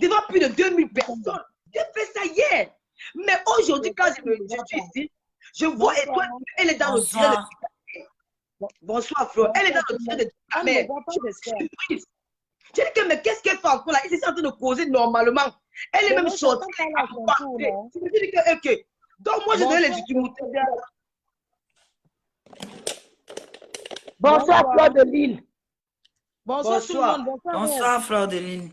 devant plus de 2000 personnes. J'ai fait ça hier. Mais aujourd'hui, quand je suis ici, je vois Étoile, elle est dans le direct de Bonsoir, Flo. Elle est dans le direct de Ducamel. Je suis surprise. J'ai dit que, mais qu'est-ce qu'elle fait encore là? Elle est en train de causer normalement. Elle est même sortie. Je me dis que, ok. Donc, moi, je donne les difficultés. Bonsoir, Fleur de Lille. Bonsoir tout le monde. Bonsoir, Fleur de Lille.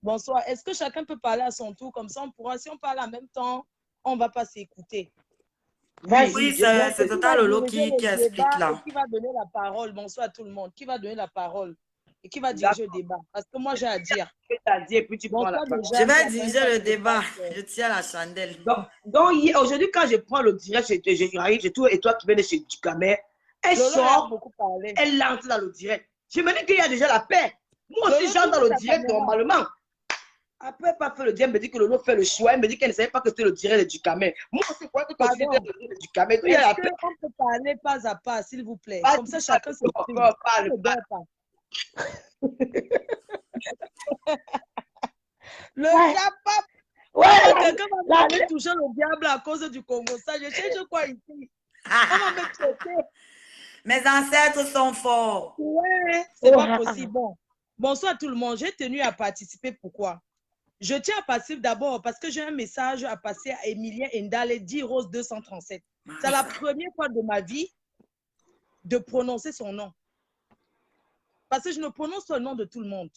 Bonsoir. Est-ce que chacun peut parler à son tour? Comme ça, on pourra, si on parle en même temps, on ne va pas s'écouter. Oui, c'est Tata Lolo qui explique là. Qui va donner la parole? Bonsoir à tout le monde. Qui va donner la parole? Et qui va diriger le débat? Parce que moi, j'ai à dire. Je vais diriger le débat. Je tiens la chandelle. Donc aujourd'hui, quand je prends le direct, j'arrive, et toi qui viens de chez Ducamel, elle sort, elle lance dans le direct. Je me dis qu'il y a déjà la paix. Moi aussi, j'entre dans le direct normalement. Après, pas fait le direct, elle me dit que Lolo fait le choix. Elle me dit qu'elle ne savait pas que c'était le direct de Ducamel. Moi aussi, quoi que c'était le direct de Ducamel. Est-ce qu'on peut parler pas à pas, s'il vous plaît? Comme ça, chacun se le Japon. Quelqu'un va me toucher le diable à cause du Congo. Ça, je cherche quoi ici? On va me traiter. Mes ancêtres sont forts. Ouais, c'est pas possible. Bon. Bonsoir tout le monde. J'ai tenu à participer. Pourquoi? Je tiens à participer d'abord parce que j'ai un message à passer à Emilien Ndale, 10 Rose 237. C'est la première fois de ma vie de prononcer son nom. Parce que je ne prononce pas le nom de tout le monde.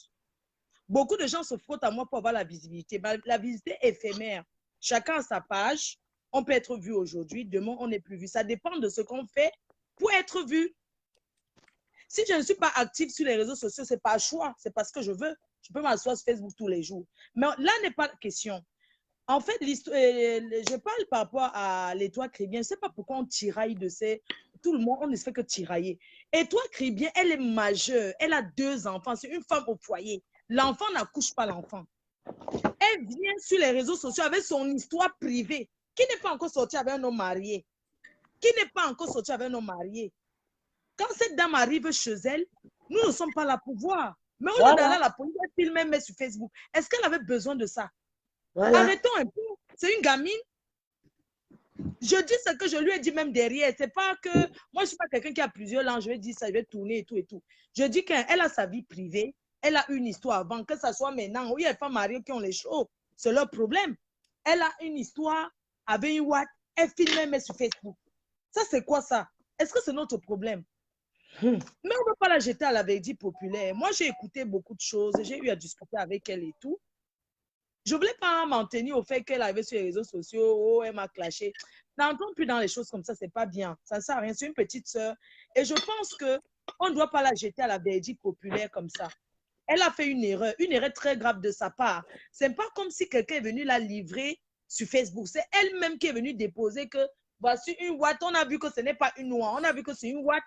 Beaucoup de gens se frottent à moi pour avoir la visibilité. La visibilité est éphémère. Chacun a sa page. On peut être vu aujourd'hui. Demain, on n'est plus vu. Ça dépend de ce qu'on fait pour être vu. Si je ne suis pas active sur les réseaux sociaux, ce n'est pas un choix. C'est parce que je veux. Je peux m'asseoir sur Facebook tous les jours. Mais là n'est pas la question. En fait, je parle par rapport à l'Étoile Crébien. Je ne sais pas pourquoi on tiraille de ces... Tout le monde, on ne se fait que tirailler. Étoile Crébien, elle est majeure. Elle a 2 enfants. C'est une femme au foyer. L'enfant n'accouche pas l'enfant. Elle vient sur les réseaux sociaux avec son histoire privée, qui n'est pas encore sortie avec un homme marié. Qui n'est pas encore sortie avec un homme marié. Quand cette dame arrive chez elle, nous ne sommes pas là pour voir. Mais au lieu d'aller à la police, elle filme et met sur Facebook. Est-ce qu'elle avait besoin de ça? Arrêtons un peu. C'est une gamine. Je dis ce que je lui ai dit même derrière. C'est pas que... Moi, je ne suis pas quelqu'un qui a plusieurs langues. Je vais dire ça, je vais tourner et tout et tout. Je dis qu'elle a sa vie privée. Elle a une histoire avant, que ce soit maintenant. Oui, il y a des femmes mariées qui ont les cheveux. C'est leur problème. Elle a une histoire avec une Watt. Elle filme et met sur Facebook. Ça, c'est quoi ça? Est-ce que c'est notre problème? Mais on ne peut pas la jeter à la verdict populaire. Moi, j'ai écouté beaucoup de choses. J'ai eu à discuter avec elle et tout. Je ne voulais pas m'en tenir au fait qu'elle arrivait sur les réseaux sociaux. Oh, elle m'a clashé. N'entrons plus dans les choses comme ça, ce n'est pas bien. Ça ne sert à rien. C'est une petite sœur. Et je pense qu'on ne doit pas la jeter à la verdict populaire comme ça. Elle a fait une erreur très grave de sa part. Ce n'est pas comme si quelqu'un est venu la livrer sur Facebook. C'est elle-même qui est venue déposer que voici une Watt. On a vu que ce n'est pas une noix. On a vu que c'est une Watt.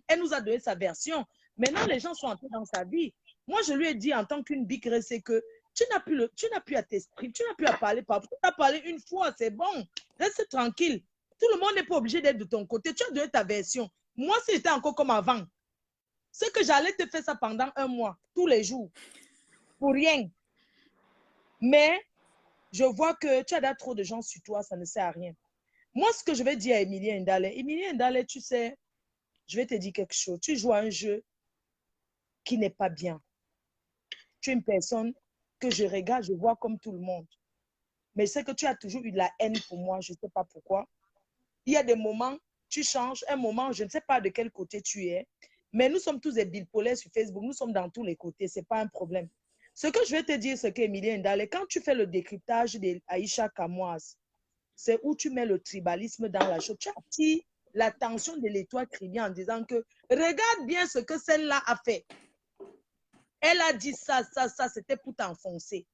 Elle nous a donné sa version. Maintenant, les gens sont entrés dans sa vie. Moi, je lui ai dit en tant qu'une big c'est que tu n'as plus à t'exprimer, tu n'as plus à parler. Tu as parlé une fois, c'est bon. Reste tranquille. Tout le monde n'est pas obligé d'être de ton côté. Tu as donné ta version. Moi, si j'étais encore comme avant, c'est que j'allais te faire ça pendant 1 mois, tous les jours, pour rien. Mais je vois que tu as déjà trop de gens sur toi, ça ne sert à rien. Moi, ce que je vais dire à Emilien Ndale, tu sais, je vais te dire quelque chose. Tu joues à un jeu qui n'est pas bien. Tu es une personne que je regarde, je vois comme tout le monde. Mais c'est que tu as toujours eu de la haine pour moi, je ne sais pas pourquoi. Il y a des moments, tu changes, un moment, je ne sais pas de quel côté tu es, mais nous sommes tous des bipolaires sur Facebook, nous sommes dans tous les côtés, ce n'est pas un problème. Ce que je vais te dire, c'est qu'Emilien Ndale, quand tu fais le décryptage d'Aïcha Kamoise, c'est où tu mets le tribalisme dans la chose. Tu attires l'attention de l'Étoile Crébien en disant que regarde bien ce que celle-là a fait. Elle a dit ça, c'était pour t'enfoncer.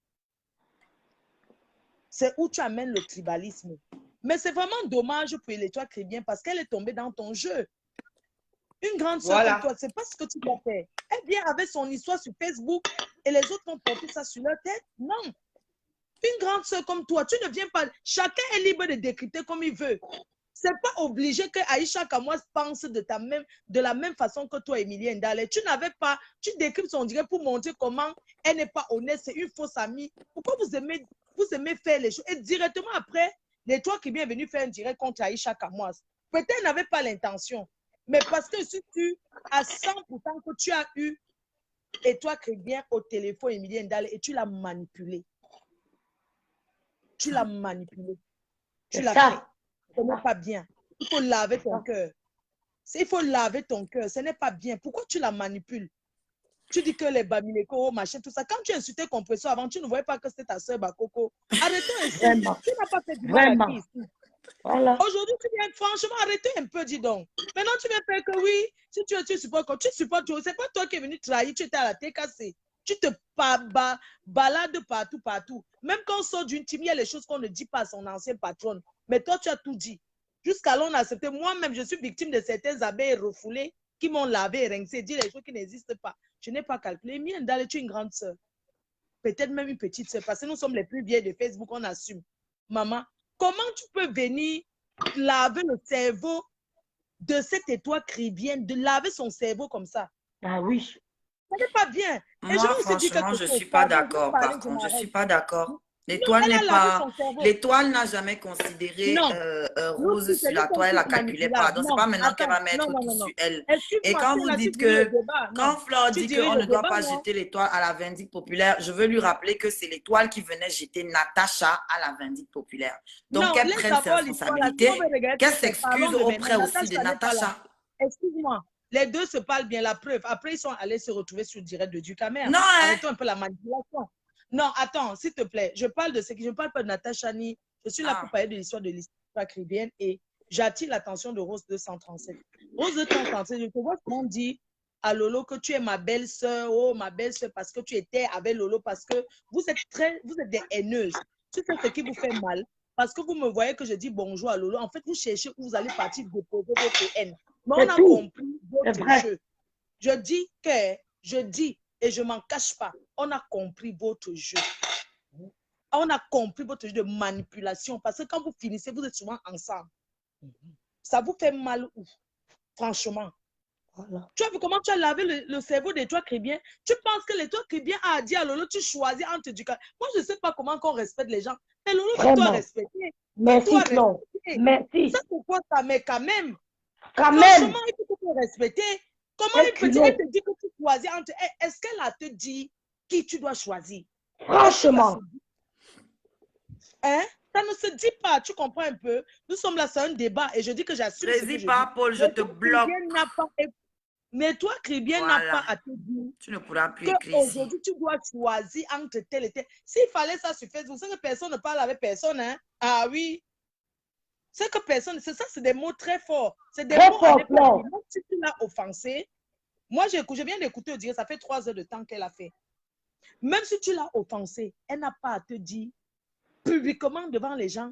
C'est où tu amènes le tribalisme. Mais c'est vraiment dommage pour l'Étoile Crébien parce qu'elle est tombée dans ton jeu. Une grande soeur comme toi, c'est pas ce que tu dois faire. Elle vient avec son histoire sur Facebook et les autres vont porter ça sur leur tête. Non. Une grande soeur comme toi, tu ne viens pas. Chacun est libre de décrypter comme il veut. c'est pas obligé que Aïcha Kamoise pense de la même façon que toi, Emilie Ndale. Tu n'avais pas, tu décris son direct pour montrer comment elle n'est pas honnête, c'est une fausse amie. Pourquoi vous aimez faire les choses? Et directement après, les toi qui viens venu faire un direct contre Aïcha Kamoise. Peut-être qu'elle n'avait pas l'intention. Mais parce que si tu as 100% que tu as eu, et toi, bien au téléphone, Emilie Ndale, et tu l'as manipulé. Tu l'as manipulé. Tu l'as fait. Ce n'est pas bien. Il faut laver ton cœur. Il faut laver ton cœur. Ce n'est pas bien. Pourquoi tu la manipules? Tu dis que les Bamileko, machin, tout ça. Quand tu insultais Compressor avant, tu ne voyais pas que c'était ta soeur Bakoko. Arrêtons ici. Tu n'as pas fait du mal à qui ici. Voilà. Aujourd'hui, tu viens, franchement, arrêtez un peu, dis donc. Maintenant, tu viens faire que oui, si tu supportes, c'est pas toi qui es venu trahir, tu étais à la TKC. Tu te balades partout. Même quand on sort d'une team, il y a les choses qu'on ne dit pas à son ancienne patronne. Mais toi, tu as tout dit. Jusqu'à là, on a accepté. Moi-même, je suis victime de certains abeilles refoulées qui m'ont lavé et rincé, dit les choses qui n'existent pas. Je n'ai pas calculé. Miendale, tu es une grande sœur. Peut-être même une petite sœur. Parce que nous sommes les plus vieilles de Facebook, on assume. Maman, comment tu peux venir laver le cerveau de cette étoile cribienne, de laver son cerveau comme ça? Ah oui. Ça n'est pas bien. Et moi, franchement, je ne suis pas d'accord. Par contre, je ne suis pas d'accord. L'étoile n'est pas. L'étoile n'a jamais considéré Rose sur la toile, elle a calculé pas. Donc, ce n'est pas maintenant qu'elle va mettre tout sur elle. Et quand vous dites que. Quand Flore dit qu'on ne doit pas jeter l'étoile à la vindicte populaire, je veux lui rappeler que c'est l'étoile qui venait jeter Natacha à la vindicte populaire. Donc, qu'elle prenne ses responsabilités, qu'elle s'excuse auprès aussi de Natacha. Excuse-moi. Les deux se parlent bien, la preuve. Après, ils sont allés se retrouver sur le direct de Ducamer. Non, arrêtons un peu la manipulation. Non, attends, s'il te plaît. Je parle de ce qui. Je ne parle pas de Natacha ni. Je suis là pour parler de l'histoire de l'histoire caribéenne et j'attire l'attention de Rose 237. Rose 237, je te vois comment dit à Lolo que tu es ma belle-sœur, oh ma belle-sœur, parce que tu étais avec Lolo, parce que vous êtes des haineuses. Tu sais ce qui vous fait mal. Parce que vous me voyez que je dis bonjour à Lolo. En fait, vous cherchez où vous allez partir déposer votre haine. Mais on a compris votre jeu. Je dis, et je ne m'en cache pas, on a compris votre jeu. On a compris votre jeu de manipulation. Parce que quand vous finissez, vous êtes souvent ensemble. Ça vous fait mal où? Franchement. Voilà. Tu as vu comment tu as lavé le cerveau des toits chrétiens? Tu penses que les toits chrétiens a dit à Lolo, tu choisis entre du cas. Moi, je ne sais pas comment on respecte les gens. Mais Lolo, tu dois respecter. Merci, Flo. Merci. Ça, c'est quoi ça? Mais quand même. Quand même. Franchement, il faut te respecter. Comment une petite, elle te dit que tu choisis entre. Est-ce qu'elle a te dit qui tu dois choisir? Franchement. Hein? Ça ne se dit pas, tu comprends un peu? Nous sommes là, c'est un débat et je dis que j'assume. Vas-y pas, Paul, je te bloque. Mais toi, Cribien, n'a pas à te dire. Tu ne pourras plus écrire. Aujourd'hui, tu dois choisir entre tel et tel. S'il fallait ça sur Facebook, c'est que personne ne parle avec personne. Hein? Ah oui. C'est que personne, c'est ça, c'est des mots très forts. C'est des mots forts. Même si tu l'as offensé, moi, je viens d'écouter dire, ça fait 3 heures de temps qu'elle a fait. Même si tu l'as offensé, elle n'a pas à te dire publiquement devant les gens.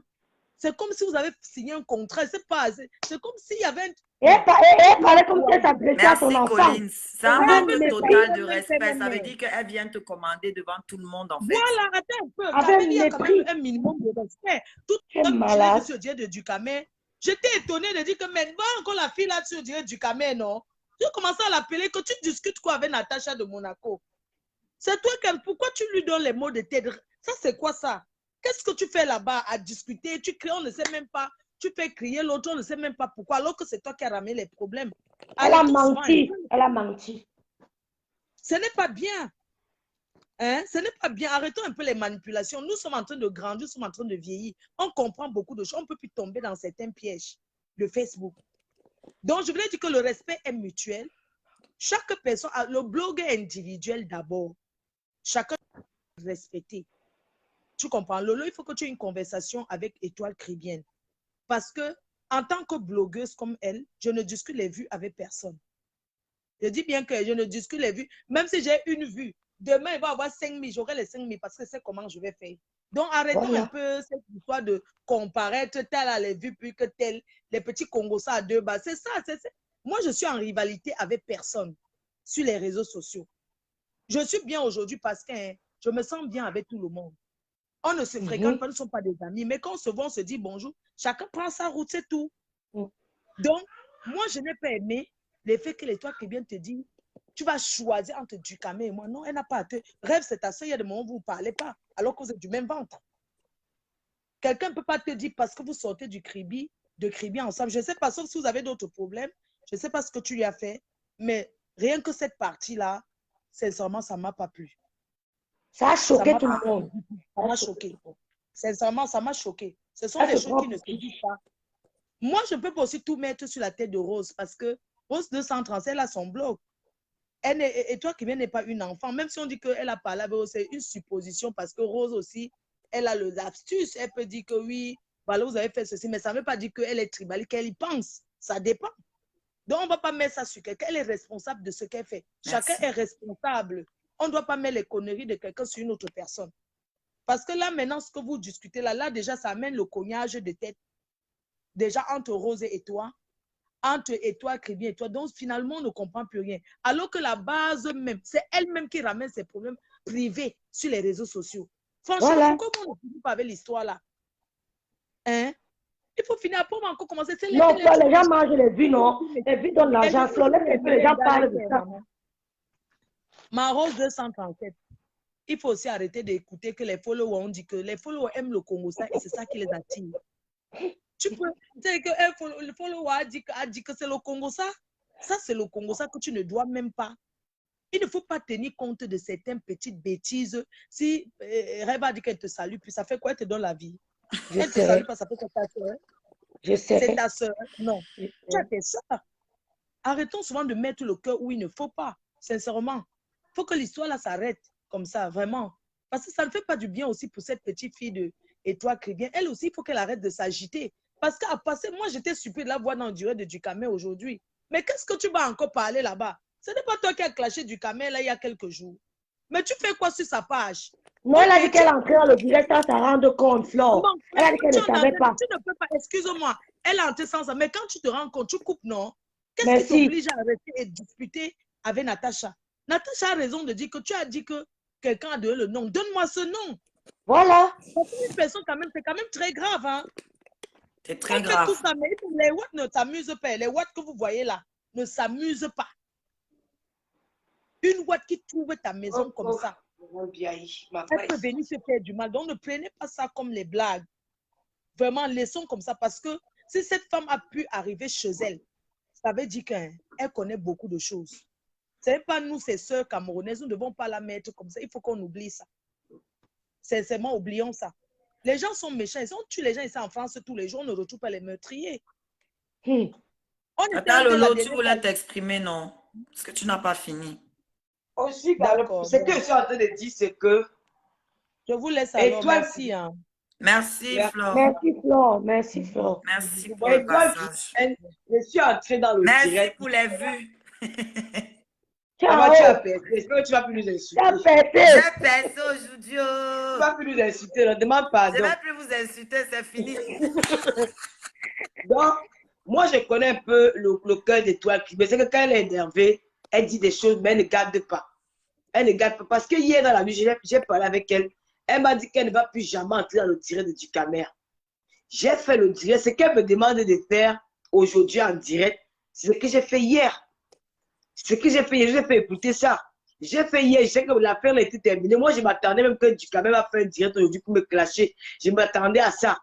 C'est comme si vous avez signé un contrat. C'est comme s'il y avait Elle parlait comme si elle s'adressait à son enfant. Merci, Collins. C'est un manque total de respect. Ça veut dire qu'elle vient te commander devant tout le monde, en fait. Voilà, attends un peu. Avec il y a quand même un minimum de respect. Tout comme tu sur Dieu de Ducamer. J'étais étonnée de dire que maintenant, encore la fille là sur Dieu de Ducamer, non? Tu commences à l'appeler que tu discutes quoi avec Natacha de Monaco. C'est toi, pourquoi tu lui donnes les mots de tête? Ça, c'est quoi ça? Qu'est-ce que tu fais là-bas à discuter? Tu cries, on ne sait même pas. Tu fais crier l'autre, on ne sait même pas pourquoi, alors que c'est toi qui as ramené les problèmes. Elle a menti. Elle a menti. Ce n'est pas bien. Hein? Ce n'est pas bien. Arrêtons un peu les manipulations. Nous sommes en train de grandir, nous sommes en train de vieillir. On comprend beaucoup de choses. On ne peut plus tomber dans certains pièges de Facebook. Donc, je voulais dire que le respect est mutuel. Chaque personne, le blog est individuel d'abord. Chacun doit respecter. Tu comprends? Lolo, il faut que tu aies une conversation avec Étoile Cribienne. Parce que, en tant que blogueuse comme elle, je ne discute les vues avec personne. Je dis bien que je ne discute les vues. Même si j'ai une vue, demain, il va y avoir 5 000. J'aurai les 5 000 parce que c'est comment je vais faire. Donc, arrêtons un peu cette histoire de comparaître tel à les vues plus que tel. Les petits Congos, ça à 2 bas. C'est ça. Moi, je suis en rivalité avec personne sur les réseaux sociaux. Je suis bien aujourd'hui parce que je me sens bien avec tout le monde. On ne se fréquente pas, nous ne sommes pas des amis. Mais quand on se voit, on se dit bonjour. Chacun prend sa route, c'est tout. Donc, moi, je n'ai pas aimé le fait que l'étoile qui vient te dire, tu vas choisir entre Ducamé et moi. Non, elle n'a pas à te... Rêve, c'est ta soeur, il y a des moments où vous ne parlez pas, alors que vous êtes du même ventre. Quelqu'un ne peut pas te dire parce que vous sortez de Kribi ensemble. Je ne sais pas, sauf si vous avez d'autres problèmes. Je ne sais pas ce que tu lui as fait, mais rien que cette partie-là, sincèrement, ça ne m'a pas plu. Ça a choqué tout le monde. Ça m'a choqué. Sincèrement, ça m'a choqué. Ce sont des choses qui ne se disent pas. Moi, je peux pas aussi tout mettre sur la tête de Rose parce que Rose 230, elle a son blog. Et toi qui viens n'est pas une enfant. Même si on dit qu'elle a parlé avec Rose, c'est une supposition parce que Rose aussi, elle a l'astuce. Elle peut dire que oui, voilà, vous avez fait ceci, mais ça ne veut pas dire qu'elle est tribale, qu'elle y pense. Ça dépend. Donc, on ne va pas mettre ça sur quelqu'un. Elle est responsable de ce qu'elle fait. Merci. Chacun est responsable. On ne doit pas mettre les conneries de quelqu'un sur une autre personne. Parce que là, maintenant, ce que vous discutez, là déjà, ça amène le cognage de tête. Déjà, entre Rose et toi, entre toi, Kribi et toi. Donc, finalement, on ne comprend plus rien. Alors que la base même, c'est elle-même qui ramène ses problèmes privés sur les réseaux sociaux. Franchement, voilà. Pourquoi on ne finit pas avec l'histoire là? Hein? Il faut finir. Après, on va encore commencer. Non, les gens mangent les vues, non? Les vues donnent l'argent. Les gens parlent de ça. Ma Rose 237. Il faut aussi arrêter d'écouter que les followers ont dit que les followers aiment le Congo ça et c'est ça qui les attire. Tu peux dire que le follower a dit que c'est le Congo ça. Ça, c'est le Congo ça que tu ne dois même pas. Il ne faut pas tenir compte de certaines petites bêtises. Si Rêve a dit qu'elle te salue, puis ça fait quoi? Elle te donne la vie. Elle te salue pas, ça fait quoi ta soeur? Je sais. C'est ta soeur. Non. Tu as tes soeurs. Arrêtons souvent de mettre le cœur où il ne faut pas. Sincèrement. Il faut que l'histoire là s'arrête. Comme ça, vraiment. Parce que ça ne fait pas du bien aussi pour cette petite fille de Et toi, Kribien. Elle aussi, il faut qu'elle arrête de s'agiter. Parce qu'à passer, moi, j'étais surpris de la voir dans le durée de Ducamé aujourd'hui. Mais qu'est-ce que tu vas encore parler là-bas? Ce n'est pas toi qui as clashé Ducamé là il y a quelques jours. Mais tu fais quoi sur sa page? Non, elle a dit qu'elle entrait dans le direct sans s'en rendre compte, Flore. Elle a dit qu'elle ne savait pas. Tu ne peux pas, excuse-moi, elle est entrée sans ça. Mais quand tu te rends compte, tu coupes, non? Qu'est-ce qui t'oblige à arrêter et discuter avec Natacha? Natacha a raison de dire que tu as dit que quelqu'un a donné le nom. Donne-moi ce nom. Voilà. Une personne, quand même, c'est quand même très grave. Hein? C'est très grave. Tout ça, mais les watts ne s'amusent pas. Les watts que vous voyez là ne s'amusent pas. Une watt qui trouve ta maison comme ça, elle peut venir se faire du mal. Donc, ne prenez pas ça comme les blagues. Vraiment, laissons comme ça. Parce que si cette femme a pu arriver chez elle, ça veut dire qu'elle connaît beaucoup de choses. Ce n'est pas nous, ses sœurs camerounaises, nous ne devons pas la mettre comme ça. Il faut qu'on oublie ça. Sincèrement, oublions ça. Les gens sont méchants. Ils ont tué les gens ici en France tous les jours. On ne retrouve pas les meurtriers. Attends, Lolo, tu voulais t'exprimer, non? Parce que tu n'as pas fini. Aussi, ce que je suis en train de dire, c'est que... Je vous laisse alors. Merci. Hein. Merci, Flore. Merci, Flore. Merci, Flore. Merci pour le passage. Je suis entrée dans le direct. Merci pour les vues. Tu as percé. J'espère que tu ne vas plus nous insulter. J'ai percé aujourd'hui. Tu ne vas plus nous insulter. Ne demande pardon. Je ne vais plus vous insulter. C'est fini. Donc, moi, je connais un peu le cœur d'Étoile. Mais c'est que quand elle est énervée, elle dit des choses, mais elle ne garde pas. Elle ne garde pas. Parce que hier, dans la nuit, j'ai parlé avec elle. Elle m'a dit qu'elle ne va plus jamais entrer dans le direct de Ducamé. J'ai fait le direct. Ce qu'elle me demande de faire aujourd'hui en direct, c'est ce que j'ai fait hier. Ce que j'ai fait hier, j'ai fait écouter ça. J'ai fait hier, je sais que l'affaire a été terminée. Moi, je m'attendais même que Ducamé va faire un direct aujourd'hui pour me clasher. Je m'attendais à ça.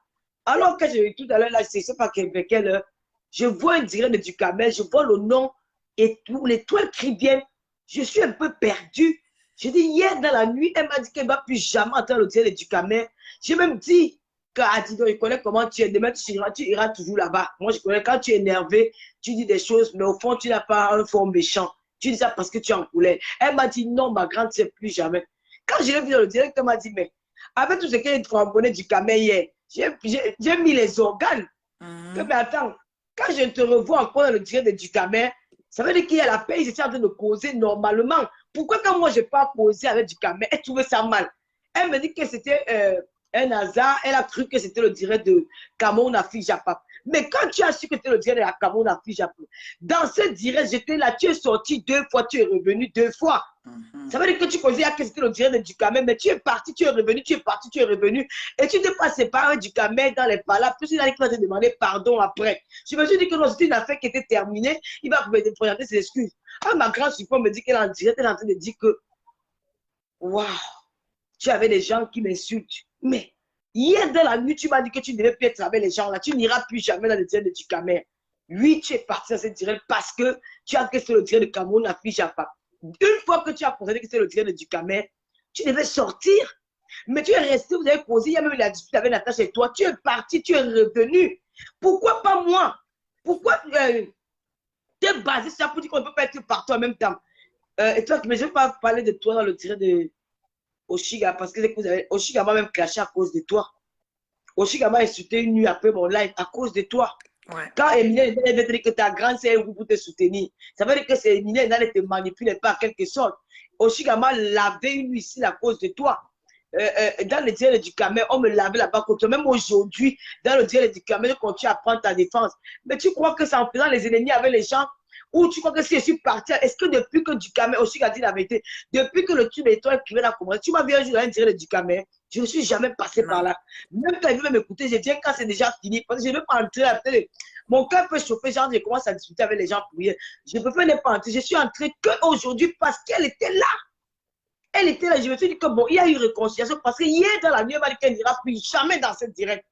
Alors que j'ai tout à l'heure, là, je ne sais pas avec quelle heure, je vois un direct de Ducamé, je vois le nom et tout, l'étoile Kribienne. Je suis un peu perdu. Je dis, hier dans la nuit, elle m'a dit qu'elle ne va plus jamais entrer le direct de Ducamé. J'ai même dit qu'Adido, je connais comment tu es. Demain, tu iras toujours là-bas. Moi, je connais quand tu es énervé, tu dis des choses, mais au fond, tu n'as pas un fond méchant. Tu dis ça parce que tu es en colère. Elle m'a dit, non, ma grande, c'est plus jamais. Quand je l'ai vu dans le direct, elle m'a dit, mais avec tout ce qu'elle est frambonné Ducamé hier, j'ai mis les organes. Mais attends, quand je te revois encore dans le direct de Ducamé, ça veut dire qu'il y a la paix, j'étais en train de causer normalement. Pourquoi quand moi je n'ai pas causé avec Ducamé, elle trouvait ça mal? Elle me dit que c'était un hasard, elle a cru que c'était le direct de Cameroun à Fijapap. Mais quand tu as su que tu es le direct de la Cameroun à Fijapon, dans ce direct, j'étais là, tu es sorti 2 fois, tu es revenu 2 fois. Ça veut dire que tu considères que c'était le direct du Cameroun, mais tu es parti, tu es revenu, tu es parti, tu es revenu. Et tu n'es pas séparé du Cameroun dans les palabres. Puis il a te demander pardon après. Je me suis dit que non, c'était une affaire qui était terminée. Il va me présenter ses excuses. Ah, ma grande support me dit qu'elle est en direct, elle est en train de dire que waouh, tu avais des gens qui m'insultent. Mais hier dans la nuit, tu m'as dit que tu ne devais plus être avec les gens là. Tu n'iras plus jamais dans le direct de Ducamer. Oui, tu es parti dans ce direct parce que tu as que c'est le direct de Cameroun, la fille Japa. Une fois que tu as constaté que c'est le direct de Ducamer, tu devais sortir. Mais tu es resté, vous avez posé, il y a même eu la dispute avec Natacha et toi. Tu es parti, tu es revenu. Pourquoi pas moi? Pourquoi tu es basé sur ça pour dire qu'on ne peut pas être partout en même temps? Et toi, mais je ne vais pas parler de toi dans le direct de Oshiga, parce que Oshiga m'a même clashé à cause de toi. Oshiga m'a insulté une nuit après mon live à cause de toi. Ouais. Quand Eminem veut te dire que ta grande c'est un groupe pour te soutenir, ça veut dire que c'est Eminem qui ne te manipule pas en quelque sorte. Oshiga m'a lavé une nuit ici à cause de toi. Dans le direct du Cameroun, on me lavait là-bas contre toi. Même aujourd'hui, dans le direct du Cameroun, je continue à prendre ta défense. Mais tu crois que c'est en faisant les ennemis avec les gens? Ou tu crois que si je suis parti, est-ce que depuis que Ducamer, aussi a dit la vérité, depuis que le tube étoile qui vient à commencer, tu m'as vu un jour dans un direct de Ducamer, je ne suis jamais passé par là. Même quand il veut m'écouter, je viens quand c'est déjà fini, parce que je ne veux pas entrer à la télé. Mon cœur peut chauffer, genre je commence à discuter avec les gens pour hier. Je ne peux pas ne pas entrer, je suis entré qu'aujourd'hui parce qu'elle était là. Elle était là, je me suis dit que bon, il y a eu réconciliation parce que hier dans la nuit, elle m'a dit qu'elle n'ira plus jamais dans cette direct.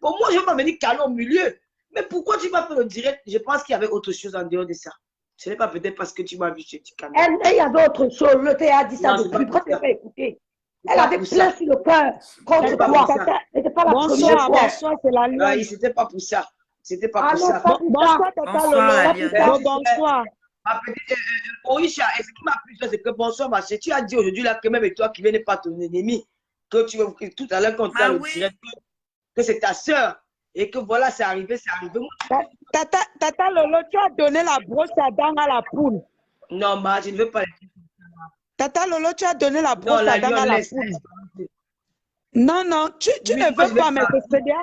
Bon, moi, je ne vais pas venir caler au milieu. Mais pourquoi tu m'as fait le direct? Je pense qu'il y avait autre chose en dehors de ça. Ce n'est pas peut-être parce que tu m'as vu chez Ducamer. Il y avait autre chose. Le thé a dit ça depuis. Pourquoi tu n'as pas écouté? Elle avait plein sur le cœur contre toi. C'était pas la première fois. Bonsoir, c'est la nuit. C'était pas pour ça. C'était pas pour ça. Bonsoir, Tata Lolo. Bonsoir. Ma petite Oisha, ce qui m'a plu, c'est que bonsoir, ma chérie. Tu as dit aujourd'hui là que même toi qui viens pas ton ennemi, que tu veux tout à l'heure quand tu as le direct, que c'est ta soeur. Et que voilà, c'est arrivé, c'est arrivé. Tata Lolo, tu as donné la brosse à dents à la poule. Non, ma, je ne veux pas. Tata Lolo, tu as donné la brosse à dents à la poule. Non, non, tu ne veux pas, mais c'est bien.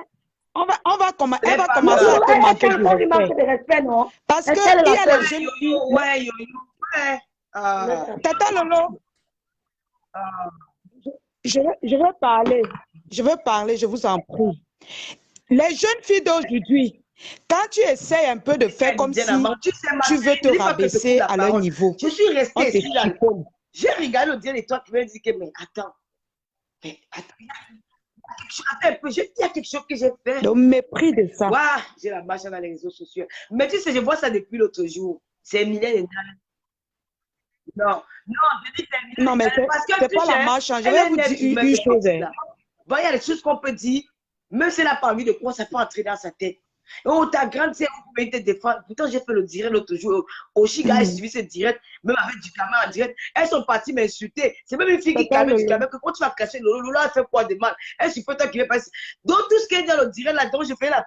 On va commencer à te manquer de respect. Non? Parce qu'il y a les jeunes filles. Ouais. Tata Lolo, je veux parler, je vous en prie. Les jeunes filles d'aujourd'hui, quand tu essaies un peu de faire comme si tu veux te rabaisser à leur niveau, je suis restée ici là. J'ai regardé le dire et toi qui me dis que mais attends, il y a quelque chose que j'ai fait. Le mépris de ça. Ouais, j'ai la marche dans les réseaux sociaux. Mais tu sais, je vois ça depuis l'autre jour. C'est Eminem. Non, je dis c'est Eminem. Non, mais c'est pas la marche. Je vais vous dire une chose. Bon, il y a des choses qu'on peut dire. Même si elle n'a pas envie de quoi, ça peut entrer dans sa tête. Oh, ta grande sœur, vous pouvez te défendre. Pourtant, j'ai fait le direct l'autre jour. Oshiga a suivi ce direct, même avec Ducamer en direct. Elles sont parties m'insulter. C'est même une fille qui calme Ducamer que quand tu vas cacher Lolo, Lolo a fait quoi de mal? Elle suffit toi qui veut passer. Donc, tout ce qui est dans le direct là-dedans, je fais là.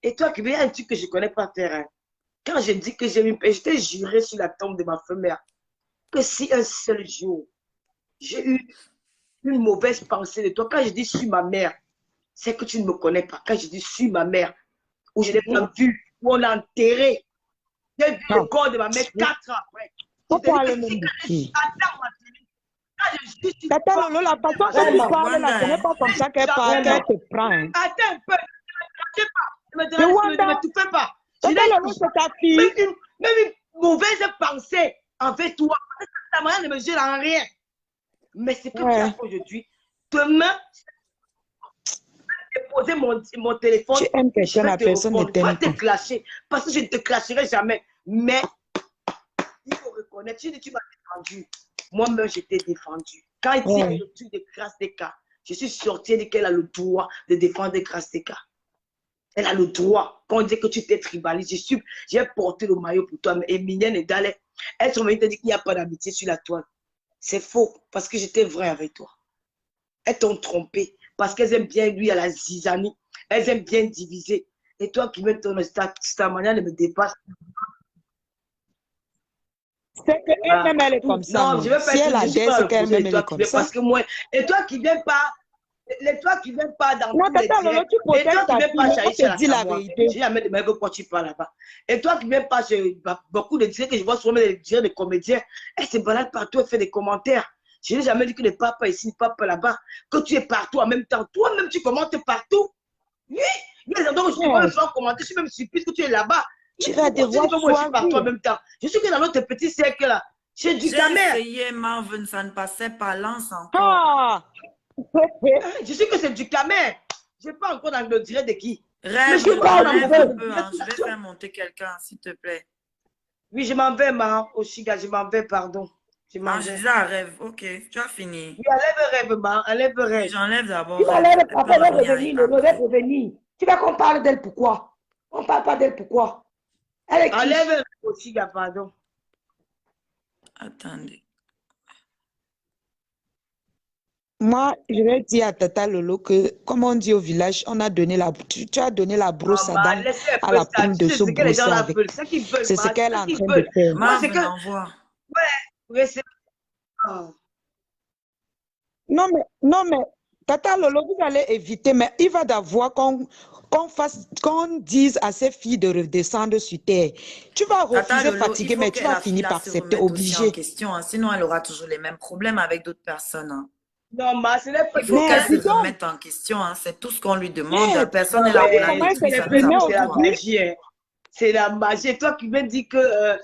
Et toi qui veux, il y a un truc que je ne connais pas faire. Hein. Quand je dis que j'ai une paix, je t'ai juré sur la tombe de ma mère que si un seul jour, j'ai eu une mauvaise pensée de toi, quand je dis sur ma mère, c'est que tu ne me connais pas. Quand je dis sur ma mère, où je l'ai pas vu, où on l'a enterré, j'ai vu le corps de ma mère 4 ans après. Pourquoi le même Tata Lolo, la façon dont tu parles là, ce n'est pas comme ça qu'elle parle, qu'elle te prend. Attends un peu, ne me touche pas. Tata Lolo, c'est ta fille. Même une mauvaise pensée envers toi. Ta manière ne me gêne en rien. Mais c'est que tu as fait aujourd'hui. Demain, j'ai posé mon téléphone. Tu aimes quelqu'un, la personne ne t'aime pas. Je vais te clasher. Parce que je ne te clasherai jamais. Mais il faut reconnaître, tu m'as défendu. Moi-même, je t'ai défendu. Quand il dit le truc de Grâce des cas, je suis sortie et dit qu'elle a le droit de défendre Grâce des cas. Elle a le droit. Quand on dit que tu t'es tribaliste, j'ai porté le maillot pour toi. Mais Eminem et Dalek, elles sont venues te dire qu'il n'y a pas d'amitié sur la toile. C'est faux, parce que j'étais vrai avec toi. Elles t'ont trompé, parce qu'elles aiment bien lui à la zizanie. Elles aiment bien diviser. Et toi qui mets ton ta manière de me dépasse. C'est qu'elle-même, elle est comme ça. Non, je veux pas si elle a dit, c'est qu'elle-même, elle est comme ça. Parce que moi, et toi qui viens pas, les toi qui ne viens pas dans Non, tous les Tata Lolo, directs, tu et toi protèges qui ta ne viens fille, pas mais chez on Aïcha te dit la Nakamura, vérité. j'ai jamais demandé pourquoi tu parles là-bas. Et toi qui ne viens pas chez beaucoup de directs que je vois souvent les directs des comédiens, elle se balade partout, elle fait des commentaires. Je n'ai jamais dit que les papas ici, papa là-bas, que tu es partout en même temps. Toi-même, tu commentes partout. Oui, il y a des endroits où je ne peux pas me faire commenter, je suis même surprise que tu es là-bas. Tu vas devoir moi, je suis partout en choisir. même temps. Je suis que dans notre petit cercle là. J'ai du J'ai gamin. essayé, Marvin, ça ne passait pas, lance encore. Ah! Je sais que c'est du gamin. Je ne sais pas encore dans le direct de qui. Rêve, je parle en enlève fait. un peu, hein. Je vais faire monter quelqu'un, s'il te plaît. Oui, je m'en vais, ma Oshiga, je m'en vais, pardon. Je m'en Ah, je vais. disais à rêve. Ok, tu as fini. Oui, enlève rêve, ma, enlève Oui, rêve. j'enlève d'abord Tu vas rêve. aller, après, elle va revenir, Lolo, elle va revenir. Tu vas qu'on parle d'elle, pourquoi? On ne parle pas d'elle, pourquoi? Elle est qui? Enlève rêve, Oshiga, pardon. Attendez. Moi, je vais dire à Tata Lolo que, comme on dit au village, on a donné la, tu as donné la brosse à Maman, dents laissez un à peu la ça. pomme Tu de sais se ce que les gens brosser là avec. veulent. C'est ce qu'ils veulent, C'est ce ma. qu'elle est C'est en ce qu'ils train de veulent. faire. Moi, c'est que. Marvin, envoie. Ouais, c'est. Ah. Non, mais, Tata Lolo, vous allez éviter, mais il va d'abord qu'on dise à ces filles de redescendre sur terre. Tu vas Tata refuser Lolo, il fatigué, faut mais que tu vas la fille finir là par se accepter, remette aussi en obligé. question, hein. Sinon elle aura toujours les mêmes problèmes avec d'autres personnes, hein. Non, ma, ce n'est pas Il faut du Mais qu'elle tout. se dis donc, remette en question, hein. C'est tout ce qu'on lui demande. Personne Non, n'est là pour tu la comment elle détruire, s'est ça ne exprimée s'applique c'est la pas. aujourd'hui? magie, hein. C'est la magie. Et toi qui me dis que.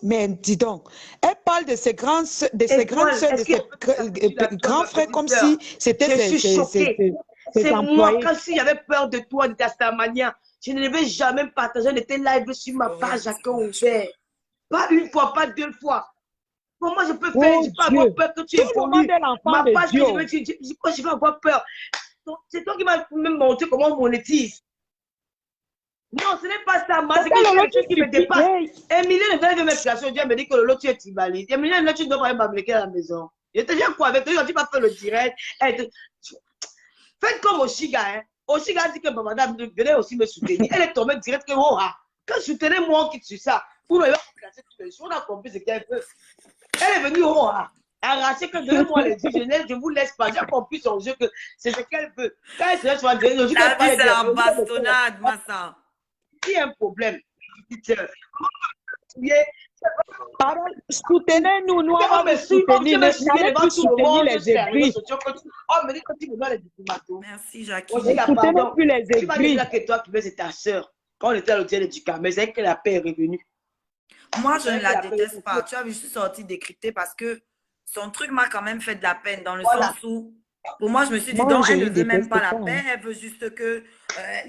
Mais dis donc, elle parle de ses grandes soeurs, de Est-ce qu'il y a peut-être grands ma frères petite comme sœur? si c'était Je suis choquée. ses C'est moi, employés. quand s'il y avait peur de toi, de ta Starmania, je ne devais jamais partager de tes lives sur ma Regarde, page à ça cœur marche pas. ouvert. Pas une fois, pas deux fois. Comment je peux faire? Oh Je peux avoir Dieu, peur que tu tout le monde évolues. est l'enfant Ma de page que Dieu. je vais, pourquoi je vais avoir peur? C'est toi qui m'as même montré comment on monétise. Non, ce n'est pas ça, moi. C'est Tata qu'il y a Lolo, des choses qui me dépassent. hey, Emilie ne vient de mes créations. Dieu me dit que l'autre, tu es tibaliste. Emilie, là, tu dois pas m'appliquer à la maison. Je te dis quoi avec toi? Tu vas faire le direct. Faites comme Oshiga. Hein. Oshiga a dit que madame venait aussi me soutenir. Elle est tombée direct que oh, quand soutenez-moi, on quitte sur ça. Pour me placer toutes les choses, on a compris ce qu'elle veut. Elle est venue oh, arracher que donnez-moi les yeux. Je vous laisse pas. J'ai compris son jeu que c'est ce qu'elle veut. Quand elle se laisse faire le jeu, La vie, c'est la bastonnade, Massa. Il y a un problème. pardon, soutenez-nous, nous On allons me vous suit, soutenir, me suit n'allez devant plus tout le soutenir monde. les aigris. On me dit que tu me dois les diplomatos. Merci, Jackie. Aussi, Ne soutenez pardon. plus les Tu vas dire aigris. là que toi, tu c'est ta sœur. Quand on était à l'hôtel du Cameroun, c'est que la paix est revenue. Moi, je ne la déteste pas. Tu vois, je suis sortie décrypter parce que son truc m'a quand même fait de la peine dans le sens où, pour moi, je me suis dit, donc, elle ne veut même pas la paix, elle veut juste que.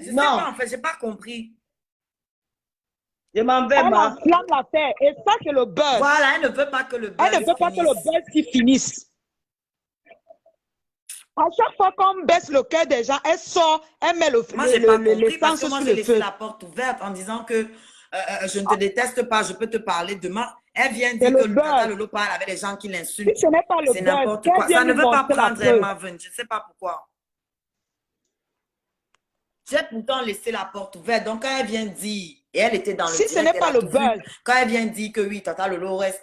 Je ne sais pas, en fait, je n'ai pas compris. Je m'en vais, Elle ma. enflamme l'affaire. Et ça, c'est le buzz. Voilà, elle ne veut pas que le buzz Elle ne veut pas que le buzz qui finisse. À chaque fois qu'on baisse le cœur des gens, elle sort, elle met Moi, je n'ai pas compris parce que l'essence moi, sur j'ai le laissé feu. la porte ouverte en disant que je ne te déteste pas, je peux te parler demain. Elle vient C'est dire le que Tata Lolo parle avec les gens qui l'insultent. Si ce n'est pas le C'est buzz, n'importe quoi. qu'elle vienne Ça ne nous veut pas montrer la prendre preuve. Marvin. Je ne sais pas pourquoi. J'ai pourtant laissé la porte ouverte. Donc, quand elle vient dire, et elle était dans le Si direct, ce n'est elle pas a le tout vu. buzz. Quand elle vient dire que oui, Tata Lolo reste,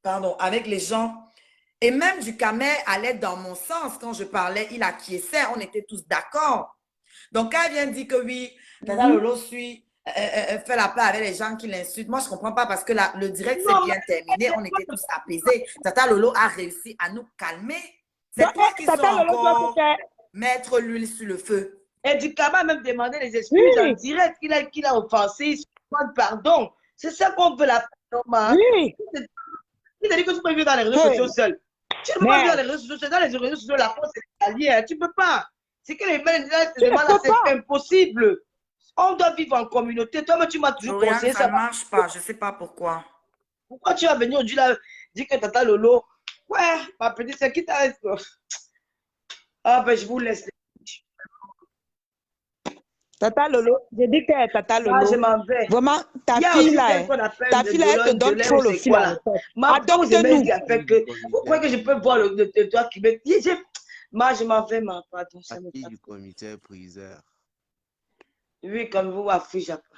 pardon, avec les gens. Et même du Camer allait dans mon sens. Quand je parlais, il acquiesçait. On était tous d'accord. Donc, quand elle vient dire que oui, Tata Lolo suit, fait la paix avec les gens qui l'insultent. Moi, je ne comprends pas parce que le direct s'est bien terminé. On était tous apaisés. Tata Lolo a réussi à nous calmer. C'est toi qui Tata sont Lolo doit encore se faire. mettre l'huile sur le feu. Et du Kama même demandé les excuses Oui. en direct qu'il a offensé, pardon. C'est ça qu'on veut la faire, ma. Oui. Il a dit que tu peux vivre dans les réseaux sociaux seul. Tu ne peux pas vivre dans les réseaux sociaux. Dans les réseaux sociaux, la force est alliée. Tu ne peux pas. C'est que les gens, c'est impossible. On doit vivre en communauté. Toi, tu m'as toujours conseillé ça ne marche pas. Je ne sais pas pourquoi. Pourquoi tu vas venir aujourd'hui là, dire que Tata Lolo, ouais, ma petite, c'est qui t'a. Ah, ben, je vous laisse. Tata Lolo, j'ai dit que Tata Lolo. Ah, je m'en vais. Vraiment, ta fille là, elle te donne trop le fil. Adopte-nous. Vous croyez que je peux voir le doigt qui me dit, moi, je m'en vais, ma pardon. Partie du comité priseur. Oui, comme vous, affiche après.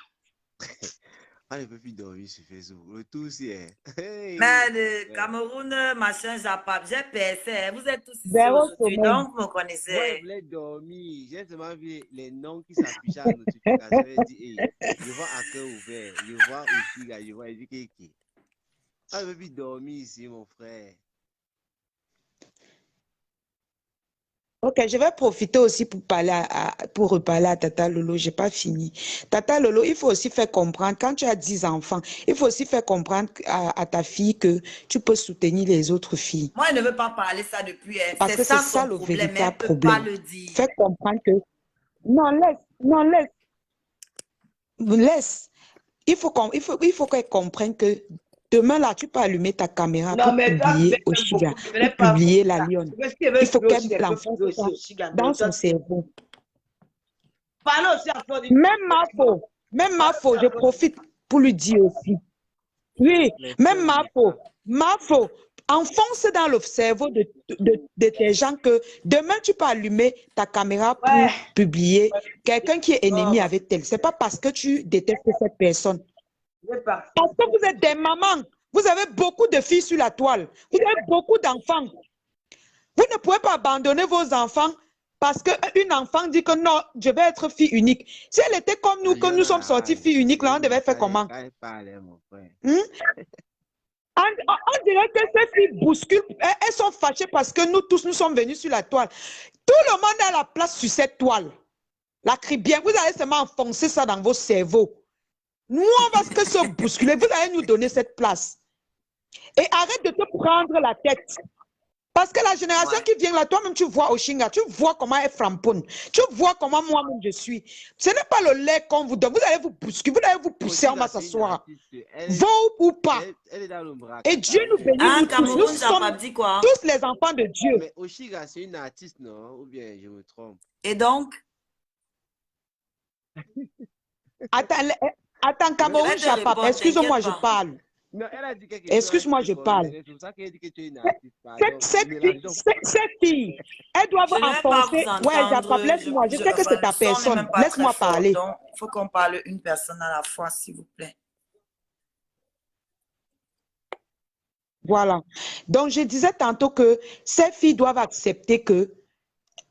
On ne peut plus dormir sur Facebook. Le tout aussi est. Hey, Mais le Cameroun, machin, Zapap, j'ai percé. Vous êtes tous ici Zéro aujourd'hui, sommeil. donc vous me Moi, je connaissez. voulais dormir. J'ai seulement vu les noms qui s'affichaient à la notification. J'ai dit, hey, je vois à cœur ouvert. Je vois aussi, là, je vois, je dis, qui. On ne peut plus dormir ici, mon frère. Ok, je vais profiter aussi pour pour reparler à Tata Lolo. J'ai pas fini. Tata Lolo, il faut aussi faire comprendre, quand tu as 10 enfants, il faut aussi faire comprendre à ta fille que tu peux soutenir les autres filles. Moi, je ne veux pas parler ça depuis. Parce C'est que c'est ça ça son le problème, mais elle ne véritable peut pas problème. le dire. Fais comprendre que non, laisse. Il faut qu'elle comprenne que demain là, tu peux allumer ta caméra Non, pour mais toi, publier tu Oshiga, beaucoup. Je pour n'ai pas publier compris la ça. lionne. Parce qu'il veut Il faut fumer aussi, qu'elle elle peut l'enfonce fumer ça aussi, Chiga. dans Donc, son toi, cerveau. parle aussi à Flore. Même Mafo, je profite pour lui dire aussi. Oui, Les même frères, Mafo, enfonce dans le cerveau de tes gens que demain tu peux allumer ta caméra pour Ouais. publier quelqu'un qui est ennemi Oh, avec elle. C'est pas parce que tu détestes cette personne. je sais pas. Parce que vous êtes des mamans. Vous avez beaucoup de filles sur la toile. Vous avez beaucoup d'enfants. Vous ne pouvez pas abandonner vos enfants parce qu'une enfant dit que non, je vais être fille unique. Si elle était comme nous, que nous sommes sortis filles uniques, là, on devait faire comment? mon frère. On dirait que ces filles bousculent, elles sont fâchées parce que nous tous, nous sommes venus sur la toile. Tout le monde a la place sur cette toile. La crie bien, vous allez seulement enfoncer ça dans vos cerveaux. Nous, on va se bousculer, vous allez nous donner cette place. Et arrête de te prendre la tête. Parce que la génération qui vient là, toi-même, tu vois Oshinga, tu vois comment elle framponne, tu vois comment moi-même je suis. Ce n'est pas le lait qu'on vous donne. Vous allez vous bousculer, vous allez vous pousser, on va s'asseoir. Vaut ou pas. Elle est dans le bras. Et Dieu nous bénit, Ah, nous tous. Cameroun, Nous ça sommes pas dit quoi? tous les enfants de Dieu. Mais Oshiga, c'est une artiste, non? Ou bien je me trompe? Et donc? Attends, Cameroun, Chapap, excuse-moi, je parle. Non, elle a dit quelque chose. Excuse-moi, je parle. C'est pour ça qu'elle dit que tu es une artiste. Pardon. Cette fille, elle doit Je ne vais pas enfoncer. vous Ouais, entendre. Chapap, laisse-moi. Je sais que c'est ta le son n'est personne. même pas Laisse-moi très fort, parler. donc il faut qu'on parle une personne à la fois, s'il vous plaît. Voilà. Donc, je disais tantôt que ces filles doivent accepter que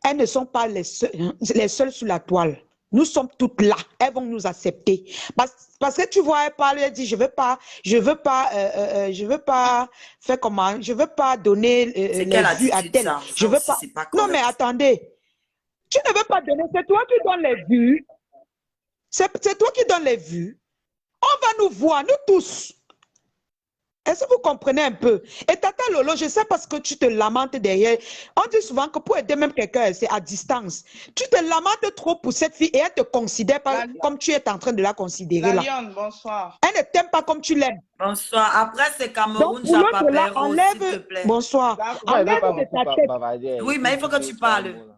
elles ne sont pas les seules sur la toile. Nous sommes toutes là. Elles vont nous accepter. Parce que tu vois, elle parle, elle dit, je veux pas faire comment, je veux pas donner les vues à tel. Je veux pas. Non, mais attendez. Tu ne veux pas donner, c'est toi qui donnes les vues. C'est toi qui donnes les vues. On va nous voir, nous tous. Est-ce que vous comprenez un peu? Et Tata Lolo, je sais parce que tu te lamentes derrière. On dit souvent que pour aider même quelqu'un, c'est à distance. Tu te lamentes trop pour cette fille et elle ne te considère pas comme tu es en train de la considérer là. Lionne, bonsoir. Elle ne t'aime pas comme tu l'aimes. Bonsoir. Après, c'est Cameroun, s'il te plaît. Bonsoir. Enlève de ta tête. Oui, mais il faut que tu parles.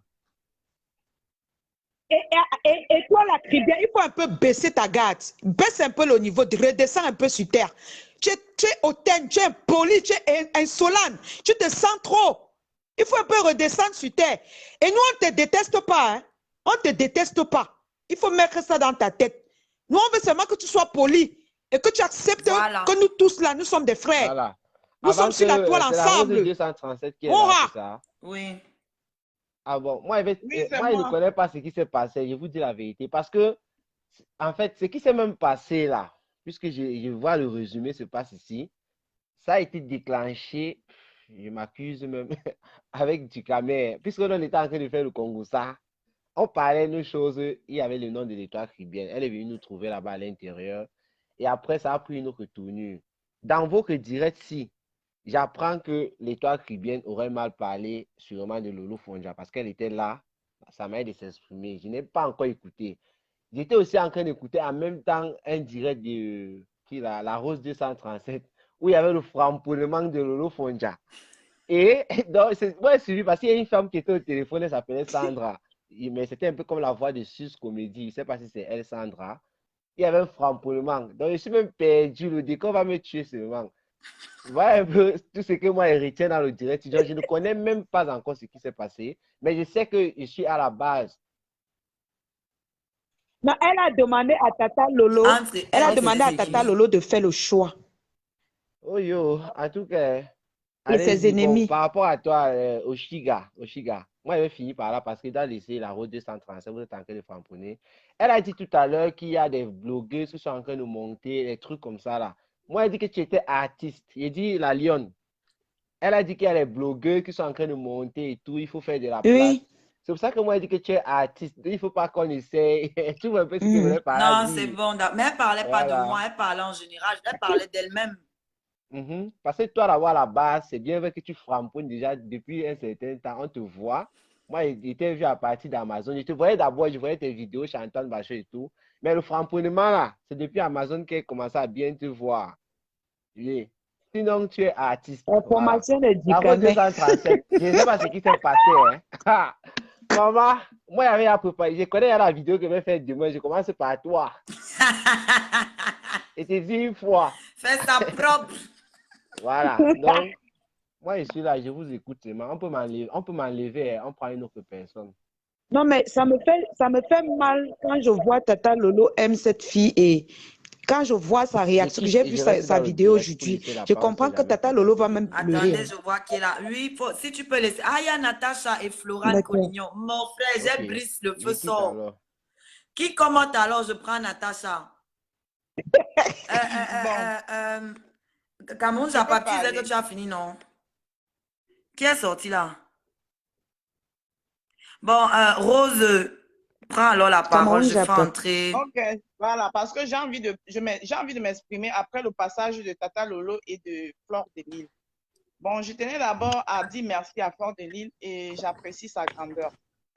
Et toi, la tribu, il faut un peu baisser ta garde. Baisse un peu le niveau, redescends un peu sur terre. Tu es hautaine, tu es impoli, tu es insolente. Tu te sens trop. Il faut un peu redescendre sur terre. Et nous, on ne te déteste pas. Hein? On ne te déteste pas. Il faut mettre ça dans ta tête. Nous, on veut seulement que tu sois poli et que tu acceptes que nous tous là, nous sommes des frères. Voilà. Nous sommes sur la toile ensemble. C'est 237 qui est là, c'est ça? Oui. Ah bon, moi, je ne connais pas ce qui s'est passé, je vous dis la vérité. Parce que, en fait, ce qui s'est même passé là, puisque je vois le résumé se passe ici, ça a été déclenché, je m'accuse même, avec du Camer. Puisque on était en train de faire le Congo, ça, on parlait de choses, il y avait le nom de l'étoile caribéenne. Elle est venue nous trouver là-bas à l'intérieur. Et après, ça a pris une autre tournure. Dans votre direct, si j'apprends que l'étoile caribéenne aurait mal parlé sûrement de Lolo Fonja parce qu'elle était là, ça m'a aidé de s'exprimer. Je n'ai pas encore écouté. J'étais aussi en train d'écouter en même temps un direct de la Rose 237 où il y avait le framponnement de Lolo Fonja. Et donc, moi, j'ai suivi parce qu'il y a une femme qui était au téléphone, elle s'appelait Sandra. Mais c'était un peu comme la voix de Sus Comédie. Je ne sais pas si c'est elle, Sandra. Il y avait un framponnement. Donc, je suis même perdu. Le décor va me tuer seulement. Voilà un peu tout ce que moi je retiens dans le direct. Je ne connais même pas encore ce qui s'est passé, mais je sais que je suis à la base. Non, elle a demandé à Tata Lolo, elle a demandé à Tata Lolo de faire le choix. Oh yo, en tout cas, Et ses ennemis. par rapport à toi, Oshiga, moi, je vais finir par là parce que dans l'essai, la route 235, vous êtes en train de framponner. Elle a dit tout à l'heure qu'il y a des blogueuses qui sont en train de monter, des trucs comme ça là. Moi, elle dit que tu étais artiste. Il dit la lionne. Elle a dit qu'il y a des blogueurs qui sont en train de monter et tout, il faut faire de la place. Oui. C'est pour ça que moi, elle dit que tu es artiste. Il ne faut pas qu'on essaye. Tu vois un peu ce que je voulais parler. Non, c'est bon. Mais elle ne parlait pas de moi, elle parlait en général. Elle parlait d'elle-même. Parce que toi, là-bas, à la base, c'est bien vrai que tu framponnes déjà depuis un certain temps. On te voit. Moi, j'étais vu à partir d'Amazon. Je te voyais d'abord, je voyais tes vidéos chez Antoine Bachot et tout. Mais le framponnement, là, c'est depuis Amazon qu'elle commence à bien te voir. Oui. Sinon, tu es artiste. Information de La route 237. Je ne sais pas ce qui s'est passé. Hein. Maman, moi, j'avais à préparer. Je connais la vidéo que je vais faire demain. Je commence par toi. Et tu dis une fois. Fais ça propre. Voilà. Donc, moi, je suis là. Je vous écoute. On peut m'enlever. On prend une autre personne. Non, mais ça me fait mal quand je vois Tata Lolo aime cette fille et quand je vois sa réaction, j'ai vu sa vidéo aujourd'hui, je comprends que Tata Lolo va même pleurer. Attendez, je vois qu'il est là. Oui, si tu peux laisser. Ah, il y a Natacha et Florane Collignon. Mon frère, j'ai brise le feu sort. Qui commente alors? Je prends Natacha. Cameroun, j'ai pas dit que tu as fini, non? Qui est sorti là? Bon, Rose, prends alors la parole, je fais entrer. Ok, voilà, parce que j'ai envie de m'exprimer après le passage de Tata Lolo et de Fleur de Lille. Bon, je tenais d'abord à dire merci à Fleur de Lille et j'apprécie sa grandeur.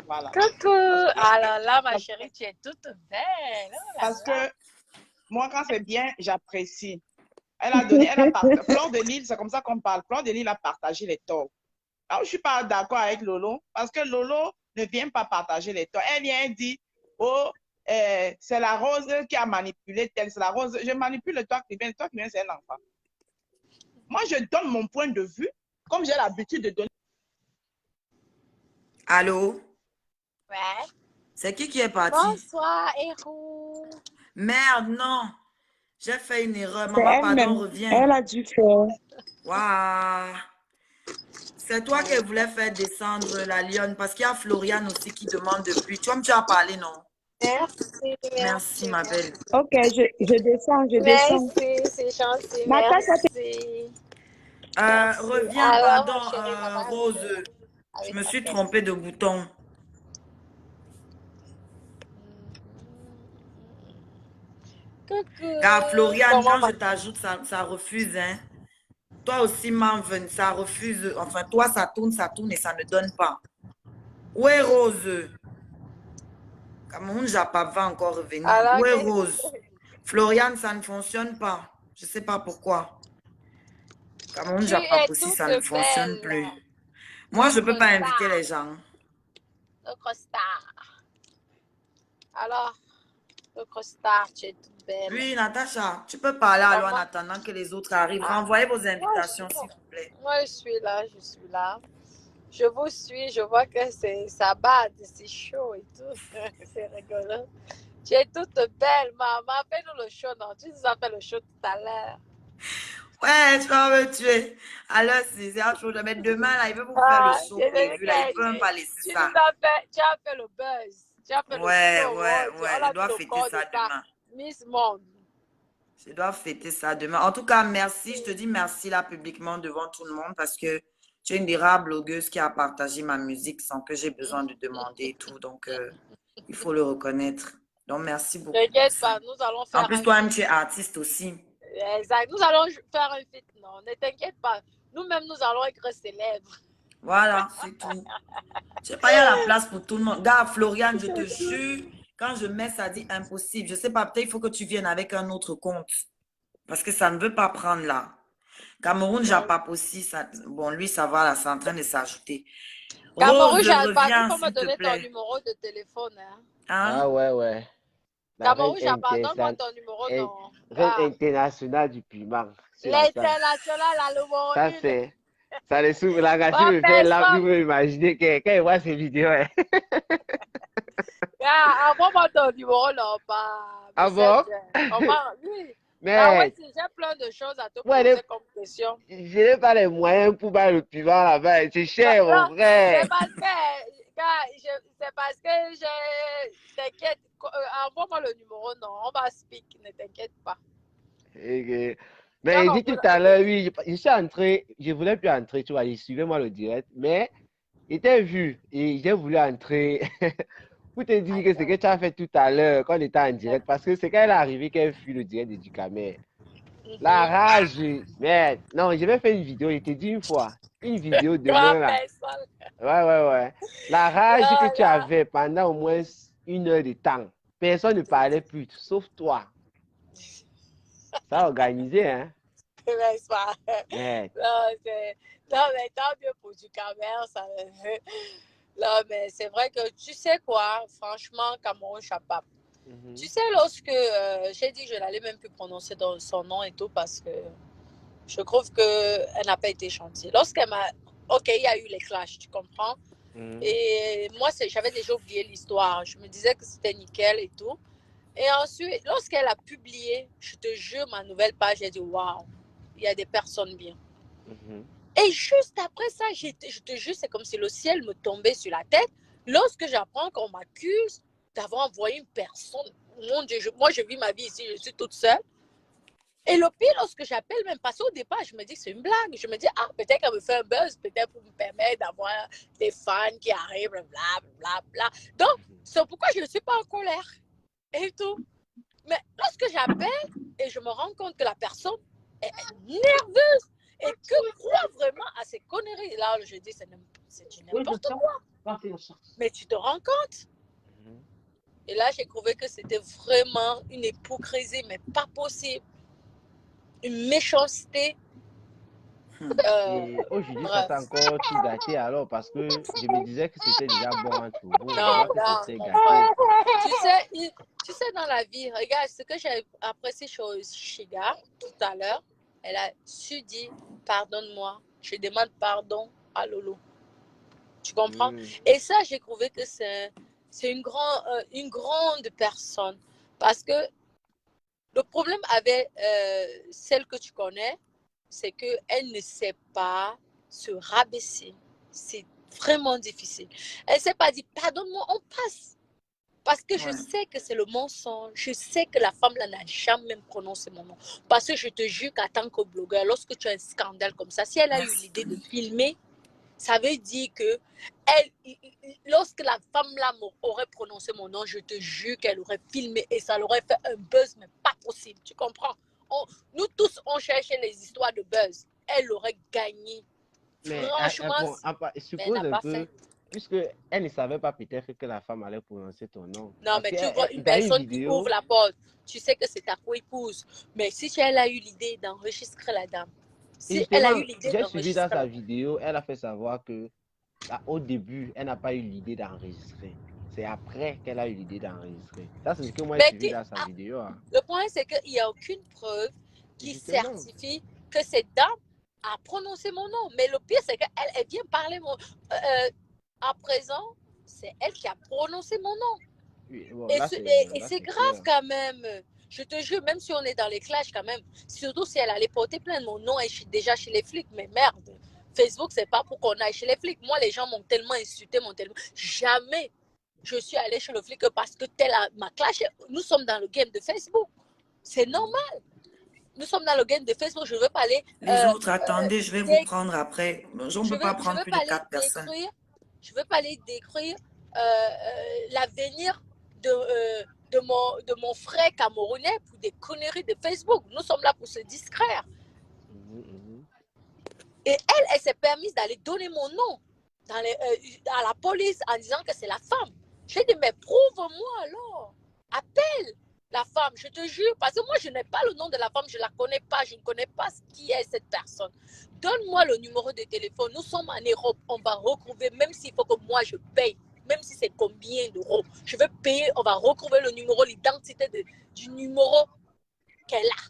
Voilà. Coucou! Alors là, ma chérie, tu es toute belle. Oh parce que moi, quand c'est bien, j'apprécie. Fleur de Lille, c'est comme ça qu'on parle. Fleur de Lille a partagé les torts. Alors, je ne suis pas d'accord avec Lolo parce que Lolo ne vient pas partager les torts. Elle vient dire, oh, c'est la Rose qui a manipulé tel, c'est la Rose. Je manipule toi qui viens, c'est un enfant. Moi, je donne mon point de vue comme j'ai l'habitude de donner. Allô? Ouais. C'est qui est parti? Bonsoir, Hérou. Merde, non. J'ai fait une erreur. Maman, pardon, reviens. Elle a dû faire. Waouh. C'est toi qui voulais faire descendre la lionne parce qu'il y a Floriane aussi qui demande depuis. Tu as parlé, non? Merci. Merci, ma belle. Ok, je descends, Merci, c'est gentil. Merci. Reviens, alors, pardon, chérie, Rose. Je me suis trompée de bouton. Coucou. Car Floriane, quand je t'ajoute, ça refuse, hein. Toi aussi, Manven, ça refuse. Enfin, toi, ça tourne et ça ne donne pas. Où est Rose? Cameroun, Japa va encore revenir. Alors, où est Rose? Floriane, ça ne fonctionne pas. Je ne sais pas pourquoi. Cameroun, Japa aussi, ça ne fonctionne plus. Moi, je ne peux pas inviter les gens. Notre star. Alors, notre star, tu es toute belle. Oui, Natacha, tu peux parler alors en attendant que les autres arrivent. Renvoyez vos invitations, s'il vous plaît. Moi, je suis là. Je vous suis, je vois que ça bat, c'est chaud et tout. C'est rigolo. Tu es toute belle, maman. Fais-nous le show, non? Tu nous as fait le show tout à l'heure. Ouais, tu vas me tuer. Alors, c'est un show. Mais demain, là, il veut vous faire le show prévu. Là, il ne peut même pas laisser ça. Tu as fait le buzz. Tu as fait le show. Ouais. Je dois fêter ça demain. Miss Monde. Je dois fêter ça demain. En tout cas, merci. Je te dis merci là publiquement devant tout le monde parce que tu es une des rares blogueuses qui a partagé ma musique sans que j'ai besoin de demander et tout. Donc, il faut le reconnaître. Donc, merci beaucoup. T'inquiète pas, nous allons faire. En plus, toi-même, tu es artiste aussi. Exact. Nous allons faire un feat. Non, ne t'inquiète pas. Nous-mêmes, nous allons être célèbres. Voilà, c'est tout. Je sais pas, il y a la place pour tout le monde. Gars, Floriane, je te jure, quand je mets ça dit impossible. Je sais pas, peut-être il faut que tu viennes avec un autre compte. Parce que ça ne veut pas prendre là. Cameroun, Japap aussi, ça, bon, lui, ça va, là, c'est en train de s'ajouter. Cameroun, Japap, il faut me donner ton numéro de téléphone. Hein? Ah ouais. Cameroun, Japap, donne-moi ton numéro. Reine internationale du piment. L'international, là, le mot. Ça, c'est... Ça les souffle, la gâchette me fait là, vous pouvez imaginer quand il voit ces vidéos. Hein. Ah, envoie-moi ton numéro, non, pas. Ah bon? Oui. Mais, Ah ouais, j'ai plein de choses à te poser comme question. je n'ai pas les moyens pour faire le pivot là-bas. C'est cher, Non, mon frère. c'est parce que t'inquiète, envoie-moi le numéro, non, on va speak, ne t'inquiète pas. Mais il dit tout à l'heure, oui, je suis entré, je voulais plus entrer, tu vois, il suivait moi le direct, mais il t'a vu et j'ai voulu entrer pour te dire que ce que tu as fait tout à l'heure quand on était en direct, parce que c'est quand elle est arrivée qu'elle fut le direct de Ducamel. La rage, mais non, je vais faire une vidéo, je t'ai dit une fois, une vidéo demain là. Ouais. La rage que tu avais pendant au moins 1 heure de temps, personne ne parlait plus, sauf toi. Ça a organisé, hein? N'est-ce pas? Mais... Non, mais tant mieux pour du commerce. Non, mais c'est vrai que tu sais quoi, franchement, Cameroun Chapap. Tu sais, lorsque j'ai dit que je n'allais même plus prononcer son nom et tout parce que je trouve qu'elle n'a pas été gentille. Lorsqu'elle m'a. Ok, il y a eu les clashs, tu comprends? Et moi, j'avais déjà oublié l'histoire. Je me disais que c'était nickel et tout. Et ensuite, lorsqu'elle a publié, je te jure, ma nouvelle page, j'ai dit waouh, il y a des personnes bien. Et juste après ça, je te jure, c'est comme si le ciel me tombait sur la tête. Lorsque j'apprends qu'on m'accuse d'avoir envoyé une personne, mon Dieu, moi je vis ma vie ici, je suis toute seule. Et le pire, lorsque j'appelle, même parce qu'au départ, je me dis que c'est une blague. Je me dis, ah, peut-être qu'elle me fait un buzz, peut-être pour me permettre d'avoir des fans qui arrivent, blablabla. Donc, c'est pourquoi je ne suis pas en colère. Et tout. Mais lorsque j'appelle et je me rends compte que la personne est nerveuse et que croit vraiment à ces conneries, là, je dis, c'est n'importe quoi. Mais tu te rends compte? Et là, j'ai trouvé que c'était vraiment une hypocrisie, mais pas possible. Une méchanceté. Et aujourd'hui, ça t'a encore tout gâté alors parce que je me disais que c'était déjà bon entre vous. Non. Gâté. Tu sais, dans la vie, regarde, ce que j'ai apprécié chez Shiga tout à l'heure, elle a su dire pardonne-moi, je demande pardon à Lolo. Tu comprends? Et ça, j'ai trouvé que c'est une grande personne parce que le problème avec celle que tu connais, c'est qu'elle ne sait pas se rabaisser. C'est vraiment difficile. Elle ne sait pas dire pardonne-moi, on passe. Parce que je sais que c'est le mensonge. Je sais que la femme-là n'a jamais prononcé mon nom. Parce que je te jure qu'en tant que blogueur, lorsque tu as un scandale comme ça, si elle a eu l'idée de filmer, ça veut dire que lorsque la femme-là aurait prononcé mon nom, je te jure qu'elle aurait filmé et ça l'aurait fait un buzz, mais pas possible. Tu comprends? Nous tous, on cherchait les histoires de buzz. Elle aurait gagné. Mais, franchement, suppose un peu, puisqu'elle ne savait pas peut-être que la femme allait prononcer ton nom. Non, mais tu vois une personne qui ouvre la porte, tu sais que c'est ta co-épouse. Mais si elle a eu l'idée d'enregistrer la dame, si elle a eu l'idée d'enregistrer... J'ai suivi dans sa vidéo, elle a fait savoir que au début, elle n'a pas eu l'idée d'enregistrer. C'est après qu'elle a eu l'idée d'enregistrer. Ça, c'est ce que moi j'ai suivi dans sa vidéo. Hein. Le point, c'est qu'il n'y a aucune preuve qui certifie que cette dame a prononcé mon nom. Mais le pire, c'est qu'elle vient parler à présent, c'est elle qui a prononcé mon nom. Oui, bon, et c'est grave quand même. Je te jure, même si on est dans les clashs quand même, surtout si elle allait porter plainte, mon nom est déjà chez les flics, mais merde. Facebook, c'est pas pour qu'on aille chez les flics. Moi, les gens m'ont tellement insulté, jamais je suis allée chez le flic parce que tel m'a clashé. Nous sommes dans le game de Facebook. C'est normal. Nous sommes dans le game de Facebook. Je ne veux pas aller... Les autres, attendez, je vais vous prendre après. On ne peut pas prendre plus de 4 personnes. Je ne veux pas aller décrire l'avenir de mon frère camerounais pour des conneries de Facebook. Nous sommes là pour se distraire. Et elle s'est permise d'aller donner mon nom à la police en disant que c'est la femme. J'ai dit, mais prouve-moi alors. Appelle la femme, je te jure. Parce que moi, je n'ai pas le nom de la femme, je ne la connais pas. Je ne connais pas qui est cette personne. Donne-moi le numéro de téléphone. Nous sommes en Europe. On va retrouver, même s'il faut que moi, je paye. Même si c'est combien d'euros. Je vais payer, on va retrouver le numéro, l'identité du numéro qu'elle a.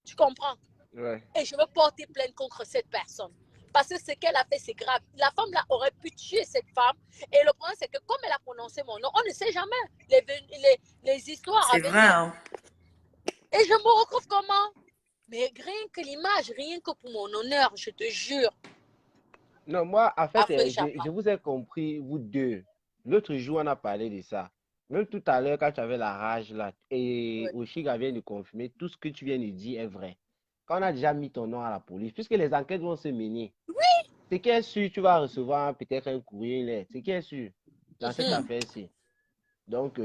Tu comprends? Ouais. Et je veux porter plainte contre cette personne. Parce que ce qu'elle a fait, c'est grave. La femme là aurait pu tuer cette femme. Et le problème, c'est que comme elle a prononcé mon nom, on ne sait jamais les histoires. C'est vrai, hein? Et je me retrouve comment? Mais rien que l'image, rien que pour mon honneur, je te jure. Non, moi, en fait, Après, je vous ai compris, vous deux. L'autre jour, on a parlé de ça. Même tout à l'heure, quand tu avais la rage là, et Ouais. Oshiga vient de confirmer, tout ce que tu viens de dire est vrai. Quand on a déjà mis ton nom à la police, puisque les enquêtes vont se mener, ce qui est sûr, tu vas recevoir peut-être un courrier, une lettre. Ce qui est sûr dans cette affaire-ci. Donc,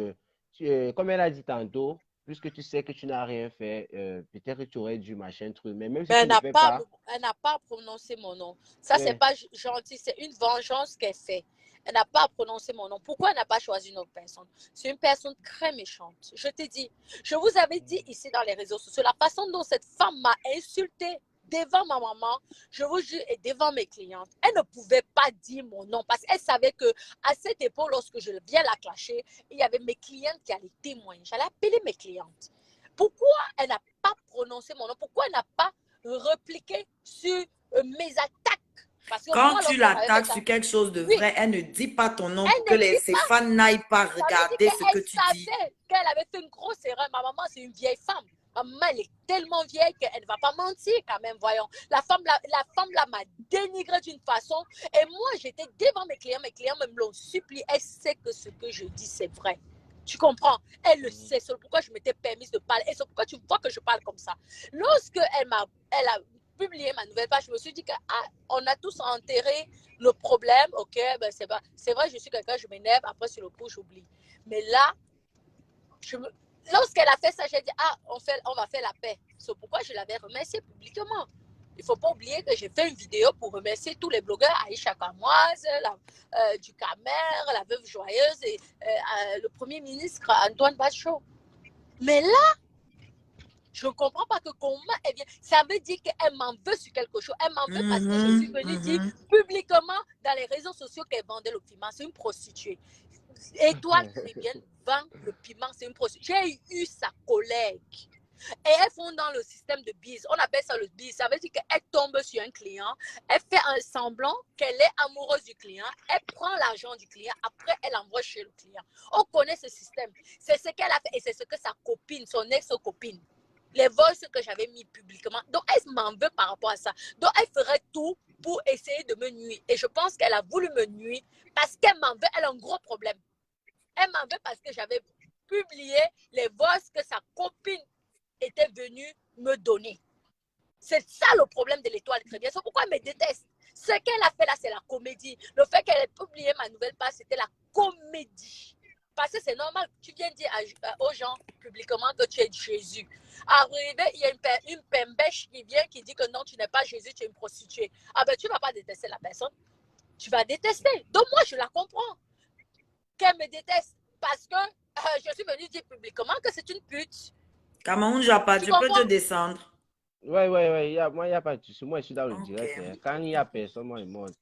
comme elle a dit tantôt, puisque tu sais que tu n'as rien fait, peut-être que tu aurais dû machin truc. Mais même si tu ne fais pas... Elle n'a pas prononcé mon nom. Ça, c'est pas gentil. C'est une vengeance qu'elle fait. Elle n'a pas prononcé mon nom. Pourquoi elle n'a pas choisi une autre personne? C'est une personne très méchante. Je te dis, je vous avais dit ici dans les réseaux sociaux, la façon dont cette femme m'a insultée devant ma maman, je vous jure, et devant mes clientes, elle ne pouvait pas dire mon nom parce qu'elle savait que à cette époque, lorsque je viens la clasher, il y avait mes clientes qui allaient témoigner. J'allais appeler mes clientes. Pourquoi elle n'a pas prononcé mon nom? Pourquoi elle n'a pas répliqué sur mes attaques? Parce que quand moi, tu l'attaques sur quelque chose de vrai, elle ne dit pas ton nom pour que ses fans n'aillent pas regarder ce que tu dis. Elle savait qu'elle avait fait une grosse erreur. Ma maman, c'est une vieille femme. Ma maman, elle est tellement vieille qu'elle ne va pas mentir quand même, voyons. La femme là m'a dénigré d'une façon. Et moi, j'étais devant mes clients me l'ont supplié. Elle sait que ce que je dis, c'est vrai. Tu comprends? Elle le sait. C'est pourquoi je m'étais permise de parler. Et c'est pourquoi tu vois que je parle comme ça. Lorsque elle a publié ma nouvelle page, je me suis dit qu'on a tous enterré le problème. Ok, ben c'est vrai, je suis quelqu'un, je m'énerve. Après, sur le coup, j'oublie. Mais là, lorsqu'elle a fait ça, j'ai dit, on va faire la paix. C'est pourquoi je l'avais remerciée publiquement. Il ne faut pas oublier que j'ai fait une vidéo pour remercier tous les blogueurs, Aïcha Kamoise, du Camer, la Veuve Joyeuse et le Premier ministre Antoine Bachot. Mais là, je ne comprends pas que comment elle vient. Ça veut dire qu'elle m'en veut sur quelque chose. Elle m'en veut parce que je suis venue dire publiquement dans les réseaux sociaux qu'elle vendait le piment. C'est une prostituée. Étoile Caribbeenne vend le piment, c'est une prostituée. J'ai eu sa collègue. Et elles font dans le système de bise. On appelle ça le bise. Ça veut dire qu'elle tombe sur un client. Elle fait un semblant qu'elle est amoureuse du client. Elle prend l'argent du client. Après, elle envoie chez le client. On connaît ce système. C'est ce qu'elle a fait et c'est ce que sa copine, son ex-copine, les voices que j'avais mis publiquement. Donc, elle m'en veut par rapport à ça. Donc, elle ferait tout pour essayer de me nuire. Et je pense qu'elle a voulu me nuire parce qu'elle m'en veut. Elle a un gros problème. Elle m'en veut parce que j'avais publié les voices que sa copine était venue me donner. C'est ça le problème de l'Étoile Caribbeenne. C'est pourquoi elle me déteste. Ce qu'elle a fait là, c'est la comédie. Le fait qu'elle ait publié ma nouvelle page, c'était la comédie. Parce que c'est normal, tu viens dire aux gens publiquement que tu es Jésus. Arrivé, il y a une pembèche qui vient qui dit que non, tu n'es pas Jésus, tu es une prostituée. Ah ben, tu ne vas pas détester la personne. Tu vas détester. Donc moi, je la comprends. Qu'elle me déteste. Parce que je suis venue dire publiquement que c'est une pute. Cameroun Japa, tu peux te descendre. Ouais, moi, il n'y a pas de souci. Moi, je suis dans le direct. Hein. Quand il n'y a personne, moi, je monte.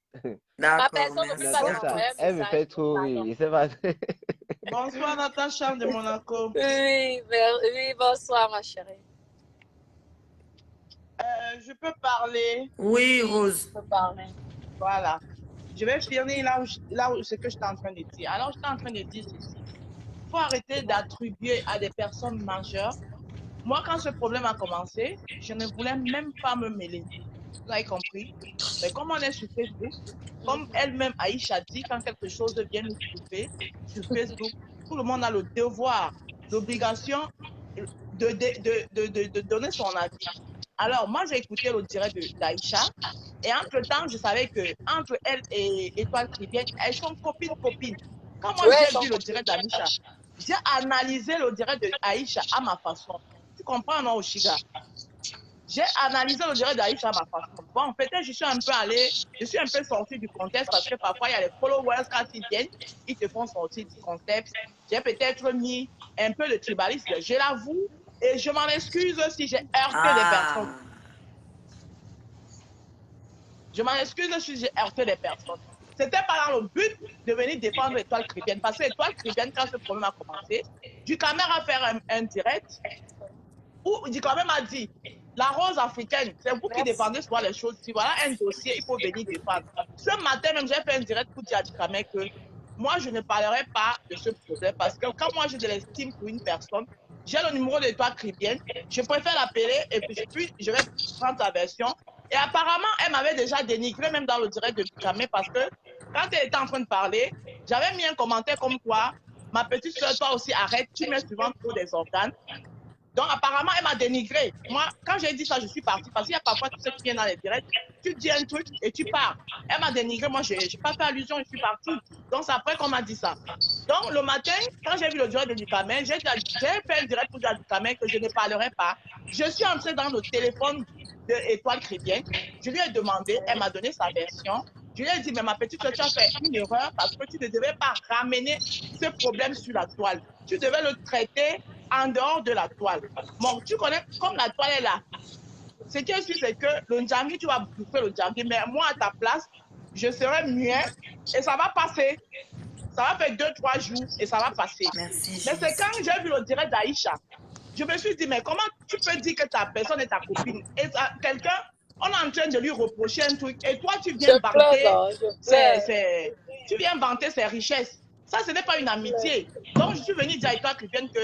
D'accord, elle me fait trop rire. C'est pas... Bonsoir, Natacha de Monaco. Oui, bonsoir, ma chérie. Je peux parler? Oui, Rose. Je peux parler. Voilà. Je vais finir là où ce que je suis en train de dire. Alors, je suis en train de dire ceci. Il faut arrêter d'attribuer à des personnes majeures. Moi, quand ce problème a commencé, je ne voulais même pas me mêler. Vous avez compris? Mais comme on est sur Facebook, comme elle-même Aïcha dit, quand quelque chose vient nous trouver sur Facebook, tout le monde a le devoir, l'obligation de donner son avis. Alors, moi, j'ai écouté le direct d'Aïcha et entre-temps, je savais qu'entre elle et Étoile Caribbeenne, elles sont copines. Quand moi, j'ai vu le direct d'Aïcha, j'ai analysé le direct d'Aïcha à ma façon. Tu comprends, non, Oshiga? J'ai analysé le direct d'Aïcha à ma façon. Bon, peut-être je suis un peu sortie du contexte parce que parfois, il y a les followers, quand ils viennent, ils te font sortir du contexte. J'ai peut-être mis un peu de tribalisme, je l'avoue, et je m'en excuse si j'ai heurté des personnes. Je m'en excuse si j'ai heurté des personnes. C'était pas dans le but de venir défendre l'Étoile Caribbeenne. Parce que l'Étoile Caribbeenne, quand ce problème a commencé, du caméra a fait un direct où du caméra m'a dit La rose africaine, c'est vous qui défendez souvent les choses. Si voilà un dossier, il faut venir défendre. Ce matin même, j'ai fait un direct pour dire à Dikame que moi, je ne parlerai pas de ce problème parce que quand moi, j'ai de l'estime pour une personne, j'ai le numéro de toi Cribienne, je préfère l'appeler et puis je vais prendre ta version. Et apparemment, elle m'avait déjà dénigré même dans le direct de Dikame parce que quand elle était en train de parler, j'avais mis un commentaire comme quoi ma petite soeur, toi aussi, arrête, tu mets souvent trop des organes. Donc, apparemment, elle m'a dénigré. Moi, quand j'ai dit ça, je suis partie. Parce qu'il y a parfois, tu sais, tu viens dans les directs, tu dis un truc et tu pars. Elle m'a dénigré. Moi, je n'ai pas fait allusion, je suis partie. Donc, c'est après qu'on m'a dit ça. Donc, le matin, quand j'ai vu le direct de Dikame, j'ai fait un direct pour dire à Dikame que je ne parlerai pas. Je suis entrée dans le téléphone de Étoile Chrétienne. Je lui ai demandé, elle m'a donné sa version. Je lui ai dit, mais ma petite soeur, tu as fait une erreur parce que tu ne devais pas ramener ce problème sur la toile. Tu devais le traiter en dehors de la toile. Bon, tu connais, comme la toile est là, ce qui est sûr, c'est que le Ndjangi, tu vas bouffer le Ndjangi, mais moi, à ta place, je serai muet et ça va passer. Ça va faire 2-3 jours et ça va passer. Merci, mais c'est quand j'ai vu le direct d'Aïcha, je me suis dit, mais comment tu peux dire que ta personne est ta copine? Et quelqu'un, on est en train de lui reprocher un truc et toi, tu viens tu viens vanter ses richesses. Ça, ce n'est pas une amitié. Donc, je suis venue dire à toi, Cribienne, que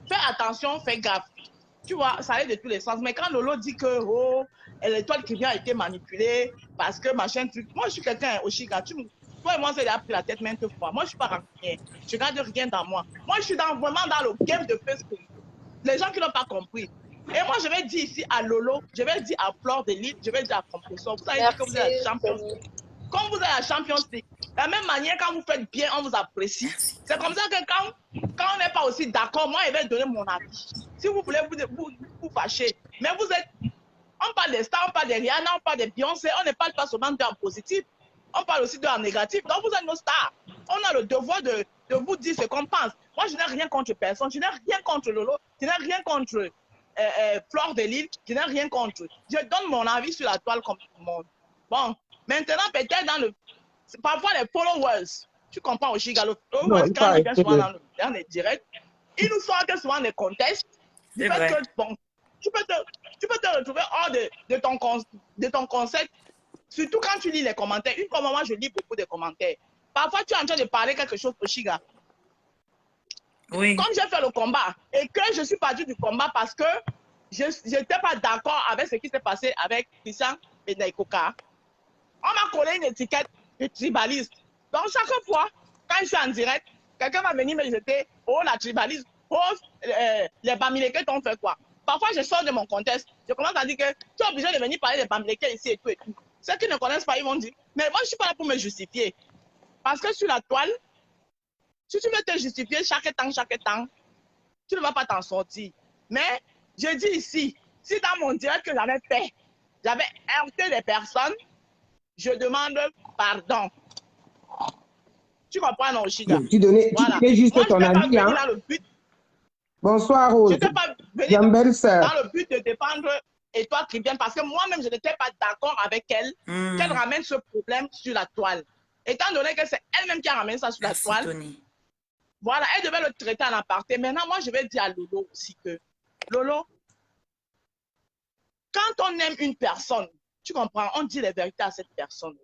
fais attention, fais gaffe. Tu vois, ça allait de tous les sens. Mais quand Lolo dit que, oh, l'étoile qui vient a été manipulée parce que machin truc. Moi, je suis quelqu'un, Oshiga, toi et moi, c'est déjà pris la tête maintes fois. Moi, je ne suis pas rancunière. Je ne garde rien dans moi. Moi, je suis vraiment dans le game de Facebook. Les gens qui n'ont pas compris. Et moi, je vais dire ici à Lolo, je vais dire à Flore de Lille, je vais dire à Compressor, vous savez que vous êtes la Champions League. Comme vous êtes la Champions League, de la même manière, quand vous faites bien, on vous apprécie. C'est comme ça que quand on n'est pas aussi d'accord, moi, je vais donner mon avis. Si vous voulez vous fâcher. Mais vous êtes, on parle des stars, on parle de Rihanna, on parle de Beyoncé, on ne parle pas seulement d'en positif, on parle aussi d'en négatif. Donc, vous êtes nos stars. On a le devoir de vous dire ce qu'on pense. Moi, je n'ai rien contre personne, je n'ai rien contre Lolo, je n'ai rien contre Flore de Lille, je n'ai rien contre. Je donne mon avis sur la toile comme tout le monde. Bon, maintenant, peut-être dans le... Parfois, les followers, tu comprends aussi, quand ils viennent souvent dans les directs, ils nous sortent souvent des contests. Du fait que, bon, tu peux te retrouver hors de ton concept, surtout quand tu lis les commentaires. Comme moi, je lis beaucoup de commentaires. Parfois, tu es en train de parler quelque chose au Chiga. Oui. Comme j'ai fait le combat et que je suis partie du combat parce que je n'étais pas d'accord avec ce qui s'est passé avec Christian Benaïkoka, on m'a collé une étiquette de tribaliste. Donc, chaque fois, quand je suis en direct, quelqu'un va venir me jeter, oh, la tribaliste, oh, les Bamileke t'ont fait quoi? Parfois, je sors de mon contexte, je commence à dire que tu es obligé de venir parler des Bamileke ici et tout et tout. Ceux qui ne connaissent pas, ils vont dire, mais moi, je ne suis pas là pour me justifier. Parce que sur la toile, si tu veux te justifier chaque temps, tu ne vas pas t'en sortir. Mais je dis ici, si dans mon direct que j'avais fait, j'avais heurté des personnes, je demande pardon. Tu comprends, non, Chiga? Tu donnais juste moi, ton avis. Hein? Bonsoir, Rose. Je n'étais pas venue dans le but de défendre et toi, Cribienne, parce que moi-même, je n'étais pas d'accord avec elle qu'elle ramène ce problème sur la toile. Étant donné que c'est elle-même qui a ramené ça sur la toile, Tony. Voilà, elle devait le traiter en aparté. Maintenant, moi, je vais dire à Lolo aussi que, Lolo, quand on aime une personne, tu comprends, on dit les vérités à cette personne.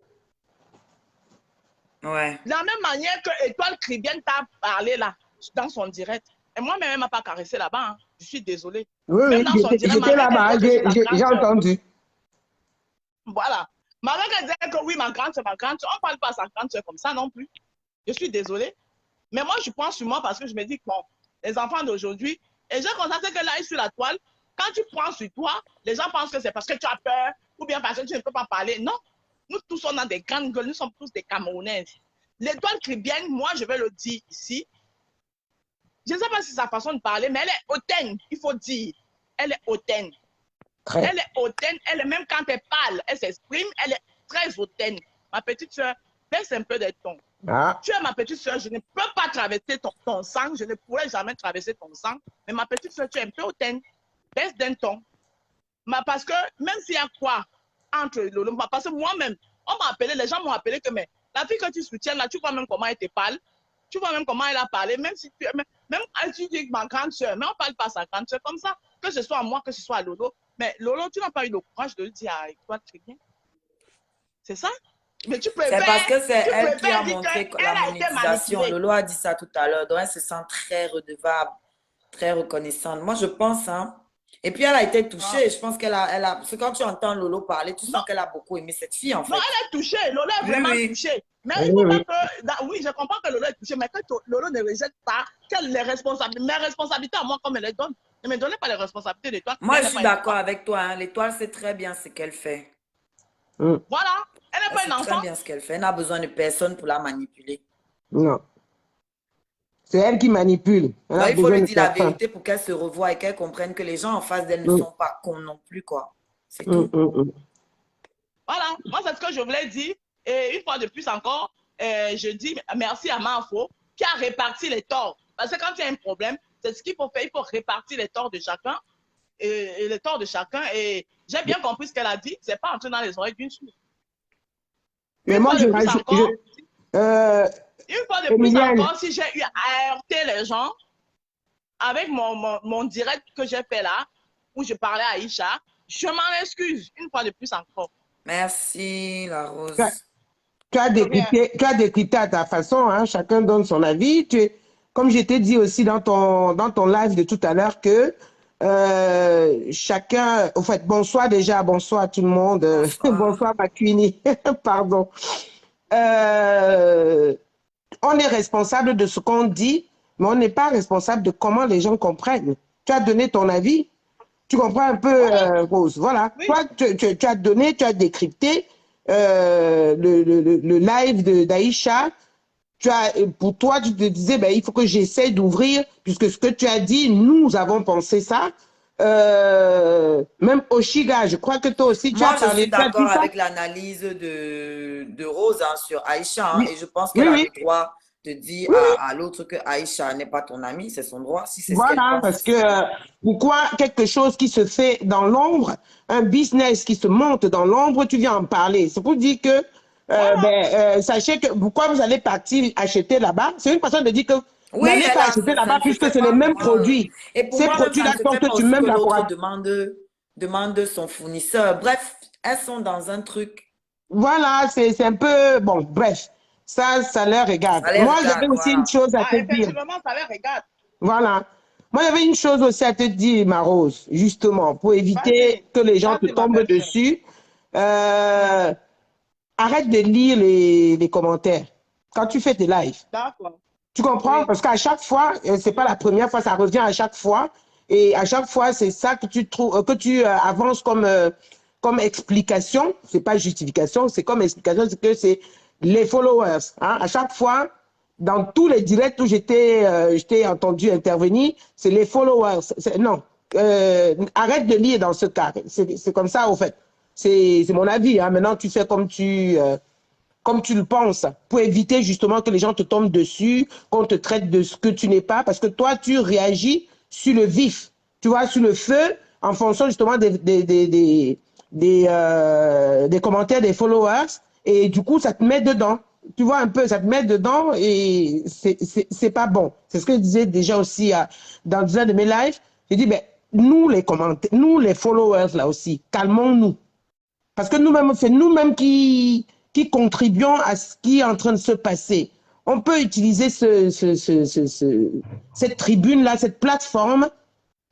Ouais. De la même manière que Étoile Cribienne t'a parlé là, dans son direct. Et moi-même, elle ne m'a pas caressé là-bas. Hein. Je suis désolée. Oui, j'étais là-bas, j'ai entendu. Voilà. Maman, elle disait que oui, ma grande soeur, on ne parle pas à sa grande soeur comme ça non plus. Je suis désolée. Mais moi, je prends sur moi parce que je me dis que bon, les enfants d'aujourd'hui, et j'ai constaté que là, sur la toile, quand tu prends sur toi, les gens pensent que c'est parce que tu as peur ou bien parce que tu ne peux pas parler. Non, nous tous, on a des grandes gueules, nous sommes tous des Camerounaises. L'étoile Cribienne, moi, je vais le dire ici. Je ne sais pas si c'est sa façon de parler, mais elle est hautaine, il faut dire. Elle est hautaine. Elle est hautaine, elle est même quand elle parle, elle s'exprime, elle est très hautaine. Ma petite soeur, baisse un peu de ton. Ah. Tu es ma petite soeur, je ne peux pas traverser ton sang, je ne pourrais jamais traverser ton sang, mais ma petite soeur, tu es un peu hautaine, baisse d'un ton. Parce que même s'il y a quoi entre Lolo, parce que moi-même, on m'a appelé, les gens m'ont appelé que mais la fille que tu soutiens là, tu vois même comment elle te parle, tu vois même comment elle a parlé, même si tu dis ma grande soeur, mais on ne parle pas à sa grande soeur comme ça, que ce soit à moi, que ce soit à Lolo, Mais Lolo, tu n'as pas eu le courage de le dire avec toi très bien. C'est ça? Mais tu C'est parce que c'est elle qui a dire montré qu'elle la a été monétisation. manipulée. Lolo a dit ça tout à l'heure. Donc, elle se sent très redevable, très reconnaissante. Moi, je pense, hein. Et puis, elle a été touchée. Je pense qu'elle a... Parce que quand tu entends Lolo parler, tu sens qu'elle a beaucoup aimé cette fille, en fait. Non, elle est touchée. Lolo est vraiment touchée. Mais il faut pas que... Oui, je comprends que Lolo est touchée, mais que Lolo ne rejette pas mes responsabilités à moi comme elle les donne. Ne me donnez pas les responsabilités de toi. Moi, je suis d'accord avec toi. Hein. L'étoile sait très bien ce qu'elle fait. Voilà. Elle n'est pas une enfant. Elle sait très bien ce qu'elle fait. Elle n'a besoin de personne pour la manipuler. Non. C'est elle qui manipule. Donc, il faut lui dire la vérité pour qu'elle se revoie et qu'elle comprenne que les gens en face d'elle ne sont pas cons non plus, quoi. C'est tout. Voilà. Moi, c'est ce que je voulais dire. Et une fois de plus encore, je dis merci à Manfo qui a réparti les torts. Parce que quand il y a un problème, c'est ce qu'il faut faire. Il faut répartir les torts de chacun. Et les torts de chacun. Et j'ai bien compris ce qu'elle a dit. C'est pas entré dans les oreilles d'une sourde. Mais moi, je rajoute... Une fois de plus encore, si j'ai eu à heurter les gens avec mon direct que j'ai fait là, où je parlais à Aïcha, je m'en excuse une fois de plus encore. Merci, la Rose. Tu as décrypté à ta façon, hein, chacun donne son avis. Comme je t'ai dit aussi dans ton live de tout à l'heure que chacun, en fait, bonsoir déjà, bonsoir à tout le monde, bonsoir Macuini, pardon. On est responsable de ce qu'on dit, mais on n'est pas responsable de comment les gens comprennent. Tu as donné ton avis, tu comprends un peu, Rose. Voilà. Oui. Toi, tu as donné, tu as décrypté le live d'Aïcha. Pour toi, tu te disais, ben, il faut que j'essaie d'ouvrir, puisque ce que tu as dit, nous avons pensé ça. Même Oshiga, je crois que toi aussi, tu as parlé. Moi, je suis d'accord avec l'analyse de Rose hein, sur Aïcha. Hein, et je pense qu'elle a le droit de dire à l'autre que Aïcha n'est pas ton amie. C'est son droit. Si c'est voilà, parce que pourquoi quelque chose qui se fait dans l'ombre, un business qui se monte dans l'ombre, tu viens en parler. C'est pour dire que, sachez que pourquoi vous allez partir acheter là-bas. C'est une façon de dire que oui, n'allez pas acheter là-bas puisque c'est les mêmes produits. Et pour ces moi, produits-là sortent du même laboratoire. Demande son fournisseur. Bref, elles sont dans un truc. Voilà, c'est un peu... Bon, bref, ça leur regarde. Moi, j'avais aussi une chose à te dire. Effectivement, ça leur regarde. Voilà. Moi, j'avais une chose aussi à te dire, ma Rose, justement, pour éviter que les gens te tombent dessus. Arrête de lire les commentaires quand tu fais tes lives. D'accord. Tu comprends? Parce qu'à chaque fois, c'est pas la première fois, ça revient à chaque fois. Et à chaque fois, c'est ça que tu trouves, que tu avances comme explication. C'est pas justification, c'est comme explication, c'est que c'est les followers. Hein? À chaque fois, dans tous les directs où j'étais entendu intervenir, c'est les followers. Non, arrête de lire dans ce cas. C'est comme ça, au fait. C'est mon avis. Hein? Maintenant, tu fais comme tu le penses, pour éviter justement que les gens te tombent dessus, qu'on te traite de ce que tu n'es pas, parce que toi, tu réagis sur le vif, tu vois, sur le feu, en fonction justement des commentaires des followers, et du coup, ça te met dedans. Tu vois un peu, ça te met dedans, et c'est pas bon. C'est ce que je disais déjà aussi dans un de mes lives. J'ai dit, ben, nous, les commentaires, nous, les followers, là aussi, calmons-nous. Parce que nous-mêmes, c'est nous-mêmes qui contribuons à ce qui est en train de se passer. On peut utiliser cette tribune-là, cette plateforme,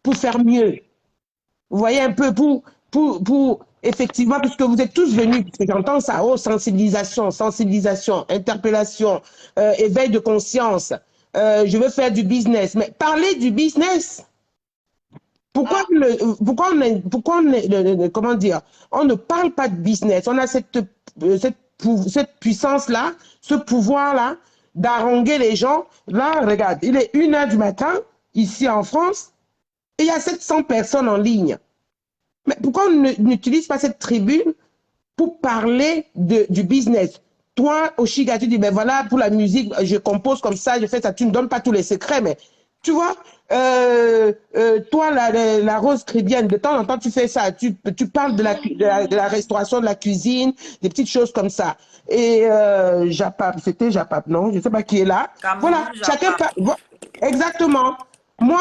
pour faire mieux. Vous voyez un peu, pour effectivement, puisque vous êtes tous venus, parce que j'entends ça, oh, sensibilisation, interpellation, éveil de conscience, je veux faire du business. Mais parlez du business. Pourquoi comment dire, on ne parle pas de business? On a cette puissance-là, ce pouvoir-là, d'haranguer les gens. Là, regarde, il est 1h du matin, ici en France, et il y a 700 personnes en ligne. Mais pourquoi on n'utilise pas cette tribune pour parler du business? Toi, Oshiga, tu dis, ben voilà, pour la musique, je compose comme ça, je fais ça, tu ne donnes pas tous les secrets, mais tu vois, toi, la Rose Caribbean, de temps en temps, tu fais ça. Tu parles de la restauration, de la cuisine, des petites choses comme ça. Et Japap, c'était Japap, non? Je ne sais pas qui est là. Voilà, chacun parle. Exactement. Moi,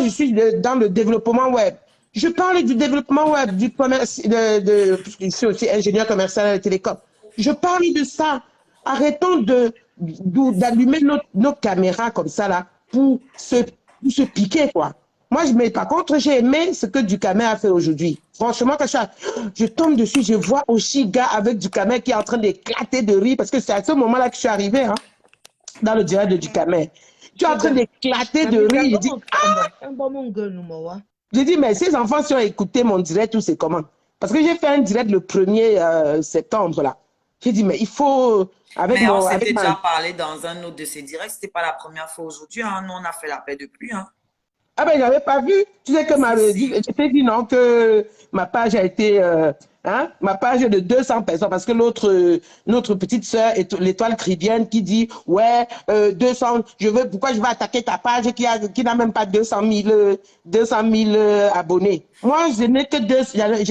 je suis dans le développement web. Je parle du développement web, du commerce, je suis aussi ingénieur commercial à la télécom. Je parle de ça. Arrêtons d'allumer nos caméras comme ça, là, pour se piquer, quoi. Moi, mais par contre, j'ai aimé ce que Ducamel a fait aujourd'hui. Franchement, quand je tombe dessus, je vois Oshiga avec Ducamel qui est en train d'éclater de rire, parce que c'est à ce moment-là que je suis arrivée, hein, dans le direct de Ducamel. Tu es en train d'éclater de rire. J'ai dit, mais ces enfants, si ont écouté mon direct, c'est comment? Parce que j'ai fait un direct le 1er septembre, là. J'ai dit, mais il faut... Mais on s'était déjà parlé dans un autre de ces directs. Ce n'était pas la première fois aujourd'hui. Hein. Nous, on a fait la paix depuis. Hein. Ah ben, j'avais pas vu. Tu sais que je t'ai dit non, que ma page a été... ma page de 200 personnes, parce que notre petite sœur, l'étoile chrétienne, qui dit, ouais, 200, pourquoi je vais attaquer ta page qui n'a même pas 200 000 abonnés. Moi, je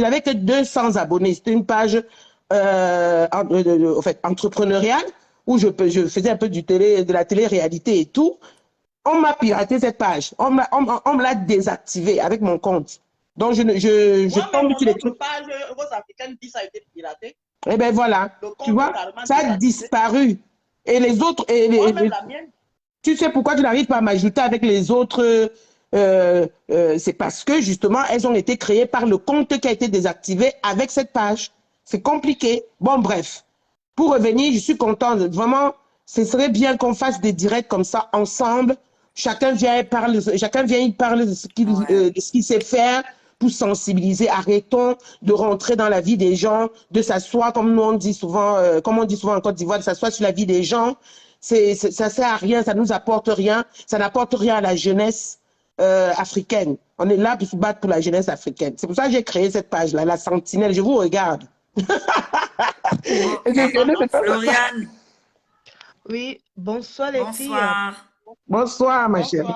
n'avais que 200 abonnés. C'était une page en fait, entrepreneuriale, où je faisais un peu de la télé-réalité et tout. On m'a piraté cette page. On me l'a désactivée avec mon compte. Donc, je tombe sur les trucs. Page Rose Africaine, ça a été piraté. Eh bien, voilà. Tu vois, ça a disparu. Et les autres... tu sais pourquoi tu n'arrives pas à m'ajouter avec les autres c'est parce que, justement, elles ont été créées par le compte qui a été désactivé avec cette page. C'est compliqué. Bon, bref. Pour revenir, je suis contente. Vraiment, ce serait bien qu'on fasse des directs comme ça, ensemble. Chacun vient y parler de ce qu'il sait faire pour sensibiliser. Arrêtons de rentrer dans la vie des gens, de s'asseoir, comme on dit souvent en Côte d'Ivoire, de s'asseoir sur la vie des gens. Ça ne sert à rien, ça ne nous apporte rien. Ça n'apporte rien à la jeunesse africaine. On est là pour se battre pour la jeunesse africaine. C'est pour ça que j'ai créé cette page-là, la Sentinelle. Je vous regarde. Floriane. Oui, bonsoir les filles. Bonsoir, ma chérie.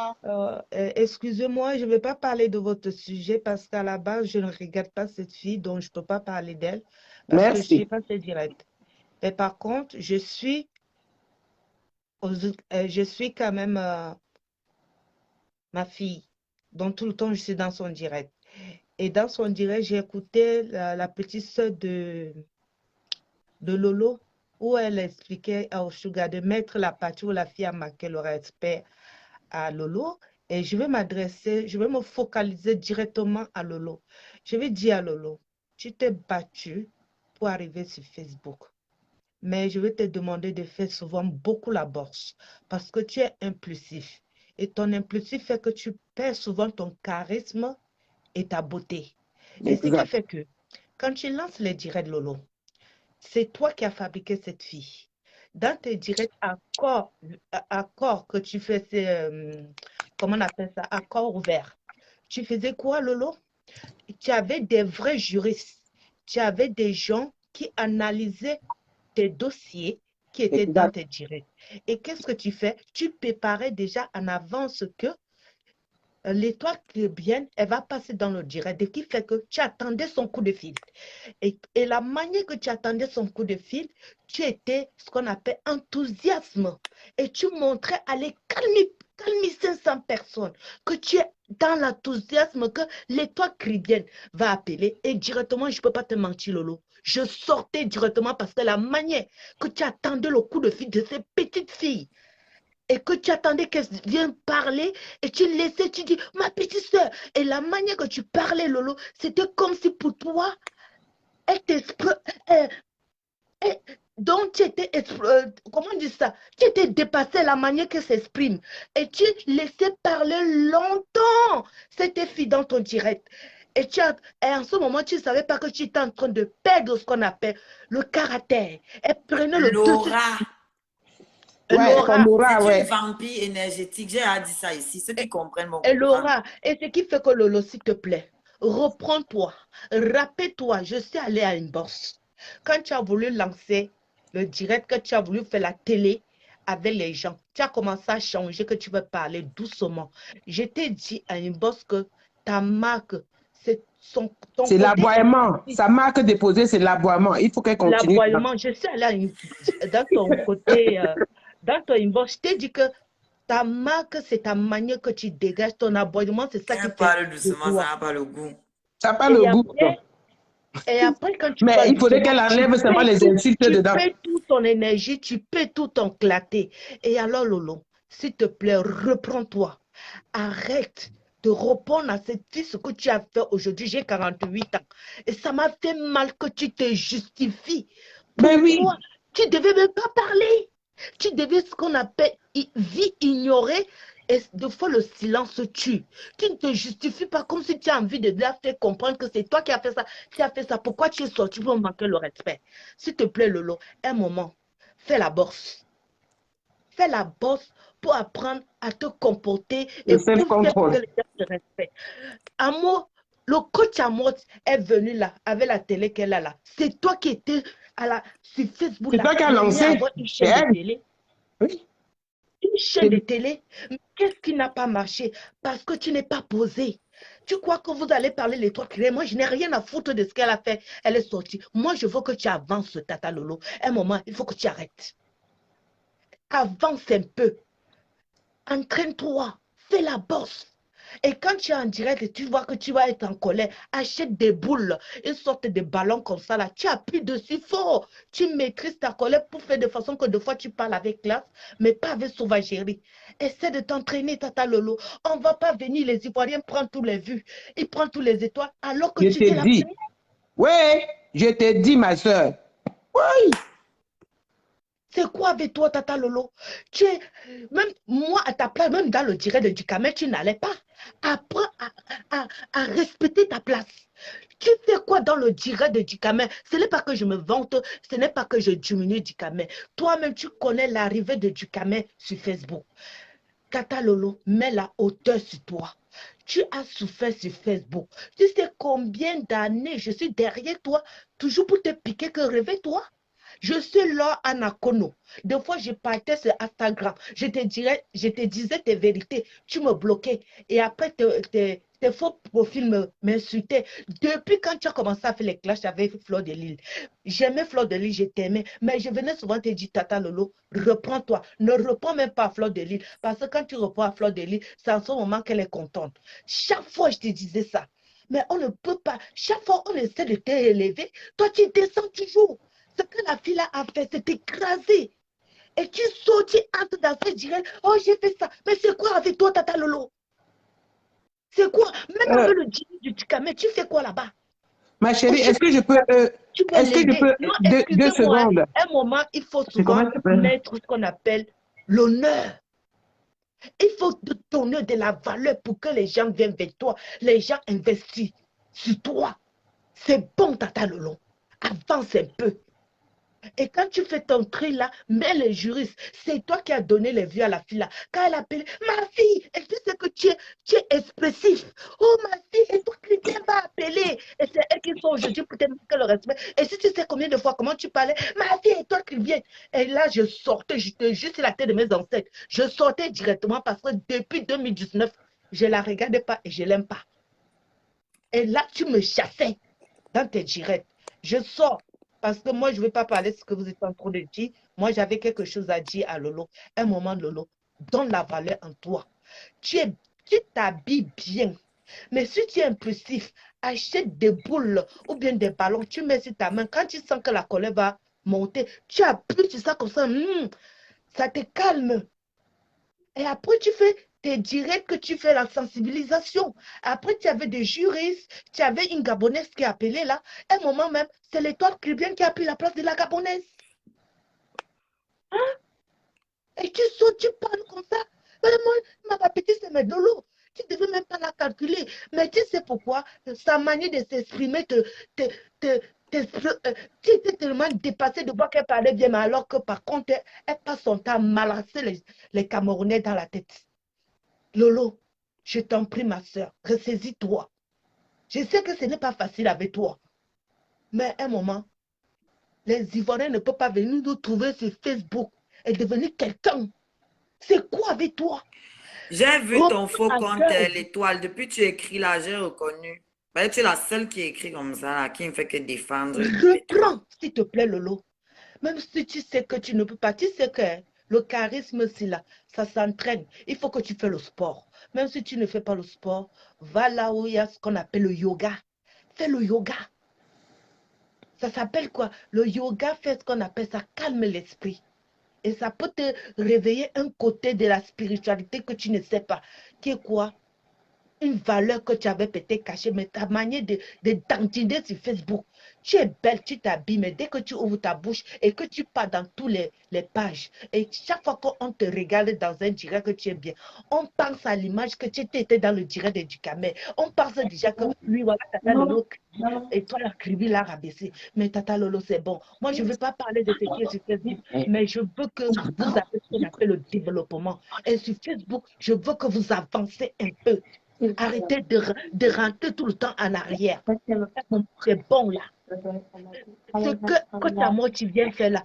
Excusez-moi, je ne vais pas parler de votre sujet parce qu'à la base, je ne regarde pas cette fille, donc je ne peux pas parler d'elle. Parce que je ne suis pas très directe. Mais par contre, je suis quand même ma fille. Donc tout le temps, je suis dans son direct. Et dans son direct, j'ai écouté la petite sœur de Lolo, où elle expliquait à Oshuga de mettre la partie où la fille a marqué le respect à Lolo. Et je vais me focaliser directement à Lolo. Je vais dire à Lolo, tu t'es battu pour arriver sur Facebook. Mais je vais te demander de faire souvent beaucoup la bourse parce que tu es impulsif. Et ton impulsif fait que tu perds souvent ton charisme et ta beauté. Et ce qui fait que quand tu lances les directs Lolo, c'est toi qui as fabriqué cette fille. Dans tes directs accords que tu fais, comment on appelle ça, accords ouverts. Tu faisais quoi, Lolo? Tu avais des vrais juristes. Tu avais des gens qui analysaient tes dossiers qui étaient dans tes directs. Et qu'est-ce que tu fais? Tu préparais déjà en avance que l'étoile chrétienne, elle va passer dans le direct, ce qui fait que tu attendais son coup de fil. Et la manière que tu attendais son coup de fil, tu étais ce qu'on appelle enthousiasme. Et tu montrais à les calmer 500 personnes que tu es dans l'enthousiasme que l'étoile chrétienne va appeler. Et directement, je ne peux pas te mentir, Lolo. Je sortais directement parce que la manière que tu attendais le coup de fil de ces petites filles, et que tu attendais qu'elle vienne parler et tu laissais, tu dis, ma petite soeur. Et la manière que tu parlais, Lolo, c'était comme si pour toi, donc tu étais, comment on dit ça? Tu étais dépassé la manière qu'elle s'exprime. Et tu laissais parler longtemps cette fille dans ton direct. Et en ce moment, tu ne savais pas que tu étais en train de perdre ce qu'on appelle le caractère. Elle prenait le Laura. Laura, c'est une vampire énergétique. J'ai dit ça ici. Ceux qui comprennent mon Laura, et ce qui fait que Lolo, s'il te plaît, reprends-toi, rappelle-toi, je suis allée à une bourse. Quand tu as voulu lancer le direct, que tu as voulu faire la télé avec les gens, tu as commencé à changer, que tu veux parler doucement. Je t'ai dit à une bourse que ta marque, c'est l'aboiement. Sa marque déposée, c'est l'aboiement. Il faut qu'elle continue. L'aboiement, je suis allée dans ton côté, dans ton inbox, je t'ai dit que ta marque, c'est ta manière que tu dégages, ton aboiement, c'est ça qui parle doucement, ça n'a pas le goût. Ça n'a pas le goût. Et après, quand tu Mais parles il faudrait qu'elle enlève seulement les insultes dedans. Tu paies toute ton énergie, tu paies tout ton clarté. Et alors, Lolo, s'il te plaît, reprends-toi. Arrête de répondre à cette fille ce que tu as fait aujourd'hui. J'ai 48 ans. Et ça m'a fait mal que tu te justifies. Mais oui. Pourquoi? Tu ne devais même pas parler. Tu devais ce qu'on appelle vie ignorée. Et des fois, le silence tue. Tu ne te justifies pas comme si tu as envie de la faire comprendre que c'est toi qui as fait ça. Tu as fait ça. Pourquoi tu es sorti pour manquer le respect? S'il te plaît, Lolo, un moment, fais la bosse. Fais la bosse pour apprendre à te comporter et pour faire que les gens te respectent. Amour, le coach Amos est venu là, avec la télé qu'elle a là. C'est toi qui étais sur Facebook. C'est toi qui as lancé. Une chaîne de télé. Oui. Une chaîne de télé. Mais qu'est-ce qui n'a pas marché? Parce que tu n'es pas posé. Tu crois que vous allez parler les trois clés? Moi, je n'ai rien à foutre de ce qu'elle a fait. Elle est sortie. Moi, je veux que tu avances, Tata Lolo. Un moment, il faut que tu arrêtes. Avance un peu. Entraîne-toi. Fais la bosse. Et quand tu es en direct et tu vois que tu vas être en colère, achète des boules, une sorte de ballon comme ça là. Tu appuies dessus fort. Tu maîtrises ta colère pour faire de façon que des fois tu parles avec classe, mais pas avec sauvagerie. Essaie de t'entraîner, Tata Lolo. On ne va pas venir, les Ivoiriens prennent tous les vues. Ils prennent tous les étoiles alors que tu es la première. Oui, je t'ai dit, ma soeur. Oui. C'est quoi avec toi, Tata Lolo? Même moi, à ta place, même dans le direct de Ducamel, tu n'allais pas. Apprends à respecter ta place. Tu fais quoi dans le direct de Ducamel? Ce n'est pas que je me vante, ce n'est pas que je diminue Ducamel. Toi-même, tu connais l'arrivée de Ducamel sur Facebook. Tata Lolo, mets la hauteur sur toi. Tu as souffert sur Facebook. Tu sais combien d'années je suis derrière toi, toujours pour te piquer que réveille-toi. Je suis là à Nakono. Des fois, je partais sur Instagram. Je te disais tes vérités. Tu me bloquais. Et après, tes faux profils m'insultaient. Depuis quand tu as commencé à faire les clashs avec Fleur de Lille, j'aimais Fleur de Lille, je t'aimais. Mais je venais souvent te dire, Tata Lolo, reprends-toi. Ne reprends même pas à Fleur de Lille. Parce que quand tu reprends à Fleur de Lille, c'est en ce moment qu'elle est contente. Chaque fois, je te disais ça. Mais on ne peut pas. Chaque fois, on essaie de t'élever. Toi, tu descends toujours. Ce que la fille a fait, c'est écraser. Et tu sautes, tu entres dans ce direct. Oh, j'ai fait ça. Mais c'est quoi avec toi, Tata Lolo? C'est quoi? Même avec le direct du Ducamel, tu fais quoi là-bas? Ma chérie, est-ce que je peux... est-ce que je peux... Deux secondes. Un moment, il faut souvent mettre ce qu'on appelle l'honneur. Il faut te donner de la valeur pour que les gens viennent vers toi. Les gens investissent sur toi. C'est bon, Tata Lolo. Avance un peu. Et quand tu fais ton tri là, mets les juristes. C'est toi qui as donné les vues à la fille là. Quand elle appelle, ma fille, et tu sais que tu es expressif. Oh ma fille, et toi Christian va appeler. Et c'est elle qui sont aujourd'hui pour te manquer le respect. Et si tu sais combien de fois, comment tu parlais, ma fille, et toi Christian. Et là, je sortais, j'étais juste la tête de mes ancêtres. Je sortais directement parce que depuis 2019, je ne la regardais pas et je ne l'aime pas. Et là, tu me chassais dans tes directs. Je sors. Parce que moi, je ne vais pas parler de ce que vous êtes en train de dire. Moi, j'avais quelque chose à dire à Lolo. Un moment, Lolo, donne la valeur en toi. Tu t'habilles bien. Mais si tu es impulsif, achète des boules ou bien des ballons. Tu mets sur ta main. Quand tu sens que la colère va monter, tu appuies sur ça comme ça. Ça te calme. Et après, tu fais tes directs que tu fais la sensibilisation. Après, tu avais des juristes, tu avais une Gabonaise qui appelait là. À un moment même, c'est l'étoile Caribbean qui a pris la place de la Gabonaise. Hein? Et tu sautes, tu parles comme ça. Moi, ma petite, c'est mes dolos. Tu ne devais même pas la calculer. Mais tu sais pourquoi? Sa manière de s'exprimer tu étais tellement dépassé de voir qu'elle parlait bien, mais alors que par contre, elle passe son temps à malasser les Camerounais dans la tête. Lolo, je t'en prie, ma soeur, ressaisis-toi. Je sais que ce n'est pas facile avec toi. Mais à un moment, les Ivoiriens ne peuvent pas venir nous trouver sur Facebook et devenir quelqu'un. C'est quoi avec toi? J'ai vu ton faux compte, l'étoile. Depuis que tu écris là, j'ai reconnu. Ben, tu es la seule qui écrit comme ça, là, qui ne fait que défendre. Reprends, s'il te plaît, Lolo. Même si tu sais que tu ne peux pas, tu sais que le charisme, c'est là, ça s'entraîne. Il faut que tu fasses le sport. Même si tu ne fais pas le sport, va là où il y a ce qu'on appelle le yoga. fais le yoga. Ça s'appelle quoi? Le yoga fait ce qu'on appelle ça, calme l'esprit. Et ça peut te réveiller un côté de la spiritualité que tu ne sais pas. Qui est quoi? Une valeur que tu avais peut-être cachée, mais ta manière de dandiner sur Facebook. Tu es belle, tu t'habilles, mais dès que tu ouvres ta bouche et que tu pars dans tous les pages, et chaque fois qu'on te regarde dans un direct que tu es bien, on pense à l'image que tu étais dans le direct de Ducamel. On pense déjà que lui, voilà, Tata Lolo, et toi, la cribi l'a rabaissé. Mais Tata Lolo, c'est bon. Moi, je ne veux pas parler de ce qui est sur Facebook, mais je veux que vous avez ce qu'on appelle le développement. Et sur Facebook, je veux que vous avancez un peu. Arrêtez de rentrer tout le temps en arrière. C'est bon là. Ce que ta mort tu viens faire là,